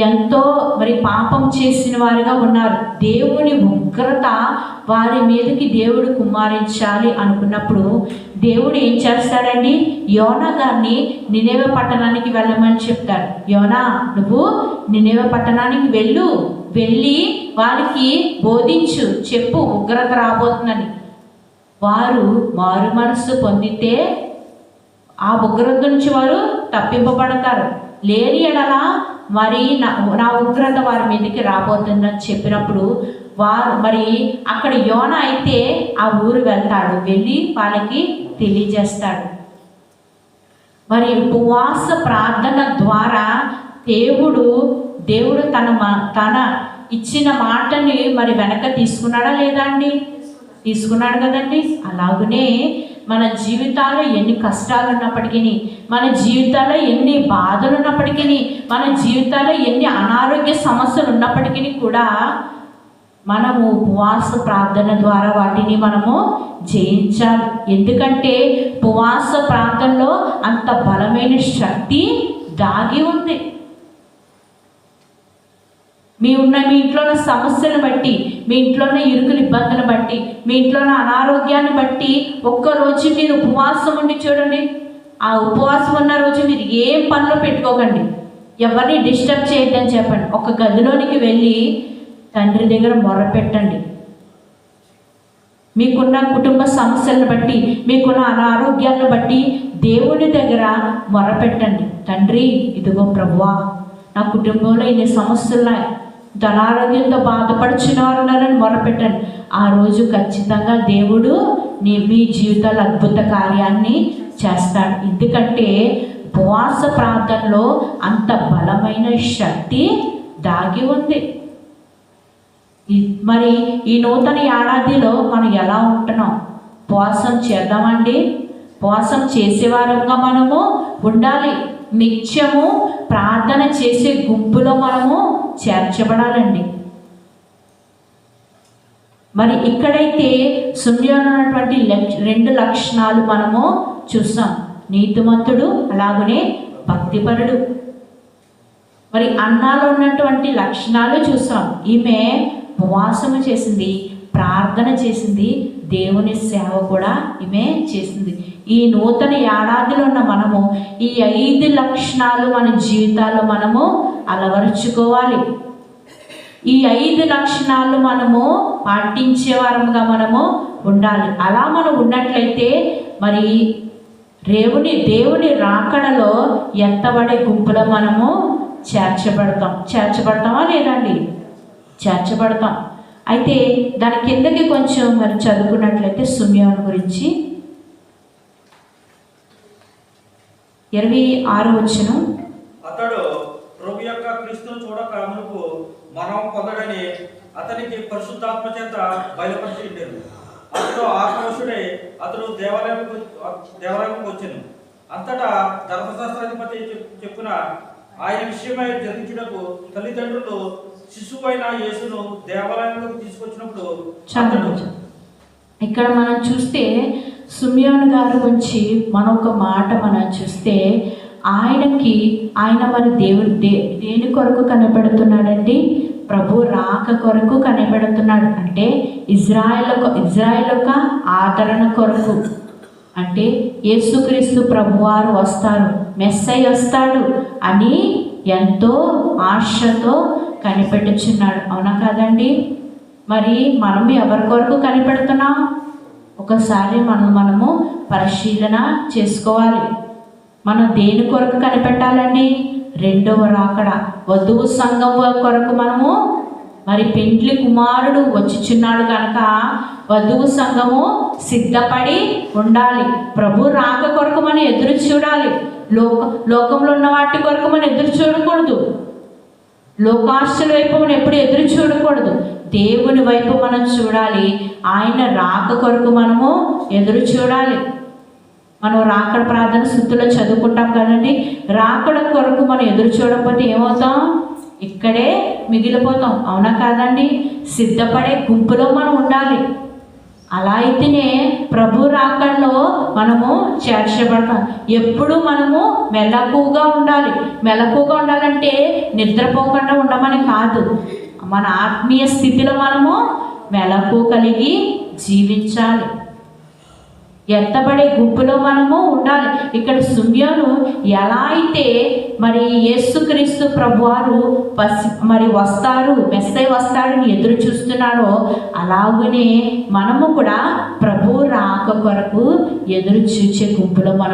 ఎంతో మరి పాపం చేసిన వారుగా ఉన్నారు. దేవుని ఉగ్రత వారి మీదకి దేవుడు కుమ్మరించాలి అనుకున్నప్పుడు దేవుడు ఏం చేస్తాడండి? యోనా గారిని నినేవే పట్టణానికి వెళ్ళమని చెప్తాడు. యోనా, నువ్వు నినేవే పట్టణానికి వెళ్ళి వారికి బోధించు, చెప్పు ఉగ్రత రాబోతుందని. వారు మారు మనస్సు పొందితే ఆ ఉగ్రత నుంచి వారు తప్పింపబడతారు. లేని ఎడల మరి నా ఉగ్రత వారి మీదకి రాబోతుందని చెప్పినప్పుడు వారు మరి అక్కడ యోనా అయితే ఆ ఊరు వెళ్తాడు, వెళ్ళి వాళ్ళకి తెలియజేస్తాడు. మరి ఉపవాస ప్రార్థన ద్వారా దేవుడు తన ఇచ్చిన మాటని మరి వెనక తీసుకున్నాడా లేదా అండి? తీసుకున్నాడు కదండి. అలాగనే మన జీవితాల్లో ఎన్ని కష్టాలు ఉన్నప్పటికీ, మన జీవితాల్లో ఎన్ని బాధలు ఉన్నప్పటికీ, మన జీవితాల్లో ఎన్ని అనారోగ్య సమస్యలు ఉన్నప్పటికీ కూడా మనము ఉపవాస ప్రార్థన ద్వారా వాటిని మనము జయించాలి. ఎందుకంటే ఉపవాస ప్రార్థనలో అంత బలమైన శక్తి దాగి ఉంది. మీ ఇంట్లో ఉన్న సమస్యలను బట్టి, మీ ఇంట్లో ఉన్న ఇరుకుల ఇబ్బందులను బట్టి, మీ ఇంట్లో ఉన్న అనారోగ్యాన్ని బట్టి ఒక్కరోజు మీరు ఉపవాసం ఉండి చూడండి. ఆ ఉపవాసం ఉన్న రోజు మీరు ఏం పనులు పెట్టుకోకండి, ఎవరిని డిస్టర్బ్ చేయొద్దని చెప్పండి. ఒక గదిలోనికి వెళ్ళి తండ్రి దగ్గర మొరపెట్టండి. మీకున్న కుటుంబ సమస్యలను బట్టి, మీకున్న అనారోగ్యాలను బట్టి దేవుని దగ్గర మొరపెట్టండి. తండ్రి, ఇదిగో ప్రభువా, నా కుటుంబంలో ఇన్ని సమస్యలున్నాయి, అనారోగ్యంతో బాధపడుచున్న వారు ఉన్నారని మొరపెట్టండి. ఆ రోజు ఖచ్చితంగా దేవుడు మీ జీవితాల అద్భుత కార్యాన్ని చేస్తాడు. ఎందుకంటే ఉపవాస ప్రార్థనలో అంత బలమైన శక్తి దాగి ఉంది. మరి ఈ నూతన ఏడాదిలో మనం ఎలా ఉంటున్నాం? ఉపవాసం చేద్దామండి. ఉపవాసం చేసేవారంగా మనము ఉండాలి. నిత్యము ప్రార్థన చేసే గుంపులో మనము చేర్చబడాలండి. మరి ఇక్కడైతే సున్యోనటువంటి 2 లక్షణాలు మనము చూసాం. నీతిమంతుడు, అలాగనే భక్తిపరుడు. మరి అన్నాలో ఉన్నటువంటి లక్షణాలు చూసాం. ఈమె ఉపవాసము చేసింది, ప్రార్థన చేసింది, దేవుని సేవ కూడా ఈమె చేసింది. ఈ నూతన ఏడాదిలో ఉన్న మనము ఈ 5 లక్షణాలు మన జీవితాల్లో మనము అలవరుచుకోవాలి. ఈ 5 లక్షణాలు మనము పాటించే వారముగా మనము ఉండాలి. అలా మనం ఉన్నట్లయితే మరి దేవుని రాకడలో ఎత్తబడే గుంపులో మనము చేర్చబడతామా లేదండి? చేర్చబడతాం. అయితే దాని కిందకి కొంచెం మరి చదువుకున్నట్లయితే సున్యోను గురించి 26వ వచనం. అతడు ప్రభు యొక్క క్రీస్తును చూడక మునుపు మనం పొందడని అతనికి పరిశుద్ధాత్మ చేత బయలుపరిచి ఉండేది. అతడు ఆక్రోశుడై అతడు దేవాలయంకు వచ్చాను. అంతటా ధర్మశాస్త్రాధిపతి చెప్పున ఆయన విషయమై జరిగించుటకు తల్లిదండ్రులు శిశువైన యేసును దేవాలయంలోకి తీసుకొచ్చినప్పుడు ఇక్కడ మనం చూస్తే సుమ్యోను గారి గురించి మనొక మాట మనం చూస్తే ఆయన మరి దేని కొరకు కనిపెడుతున్నాడండి? ప్రభు రాక కొరకు కనిపెడుతున్నాడు. అంటే ఇజ్రాయెల్ యొక్క ఆదరణ కొరకు. అంటే యేసుక్రీస్తు ప్రభువారు వస్తారు, మెస్సై వస్తాడు అని ఎంతో ఆశతో కనిపెట్టుచున్నాడు. అవునా కాదండి? మరి మనం ఎవరి కొరకు కనిపెడుతున్నాం? ఒకసారి మనము పరిశీలన చేసుకోవాలి. మనం దేని కొరకు కనిపెట్టాలండి? 2వ రాకడ, వధువు సంఘం కొరకు మనము మరి పెండ్లి కుమారుడు వచ్చుచున్నాడు కనుక వధువు సంఘము సిద్ధపడి ఉండాలి. ప్రభు రాక కొరకు మనం ఎదురు చూడాలి. లోకంలో ఉన్న వాటి కొరకు మనం ఎదురు చూడకూడదు. లోకాశల వైపు మనం ఎప్పుడు ఎదురు చూడకూడదు. దేవుని వైపు మనం చూడాలి. ఆయన రాక కొరకు మనము ఎదురు చూడాలి. మనం రాకడ ప్రార్థన స్థుతిలో చదువుకుంటాం కదండి. రాకడ కొరకు మనం ఎదురు చూడకపోతే ఏమవుతాం? ఇక్కడే మిగిలిపోతాం. అవునా కాదండి? సిద్ధపడే గుంపులో మనం ఉండాలి. అలా అయితేనే ప్రభు రాకడలో మనము చేర్చబడతాం. ఎప్పుడు మనము మెలకువగా ఉండాలి. మెలకువగా ఉండాలంటే నిద్రపోకుండా ఉండమని కాదు, మన ఆత్మీయ స్థితిలో మనము మెలకు కలిగి జీవించాలి. ఎత్తబడే గుంపులో మనము ఉండాలి. ఇక్కడ సుమ్యోను ఎలా అయితే మరి యేసుక్రీస్తు ప్రభువారు మరి వస్తారు, మెస్సయ్య వస్తాడని ఎదురు చూస్తున్నాడో అలాగనే మనము కూడా ప్రభు రాక కొరకు ఎదురు చూచే గుంపులో మనం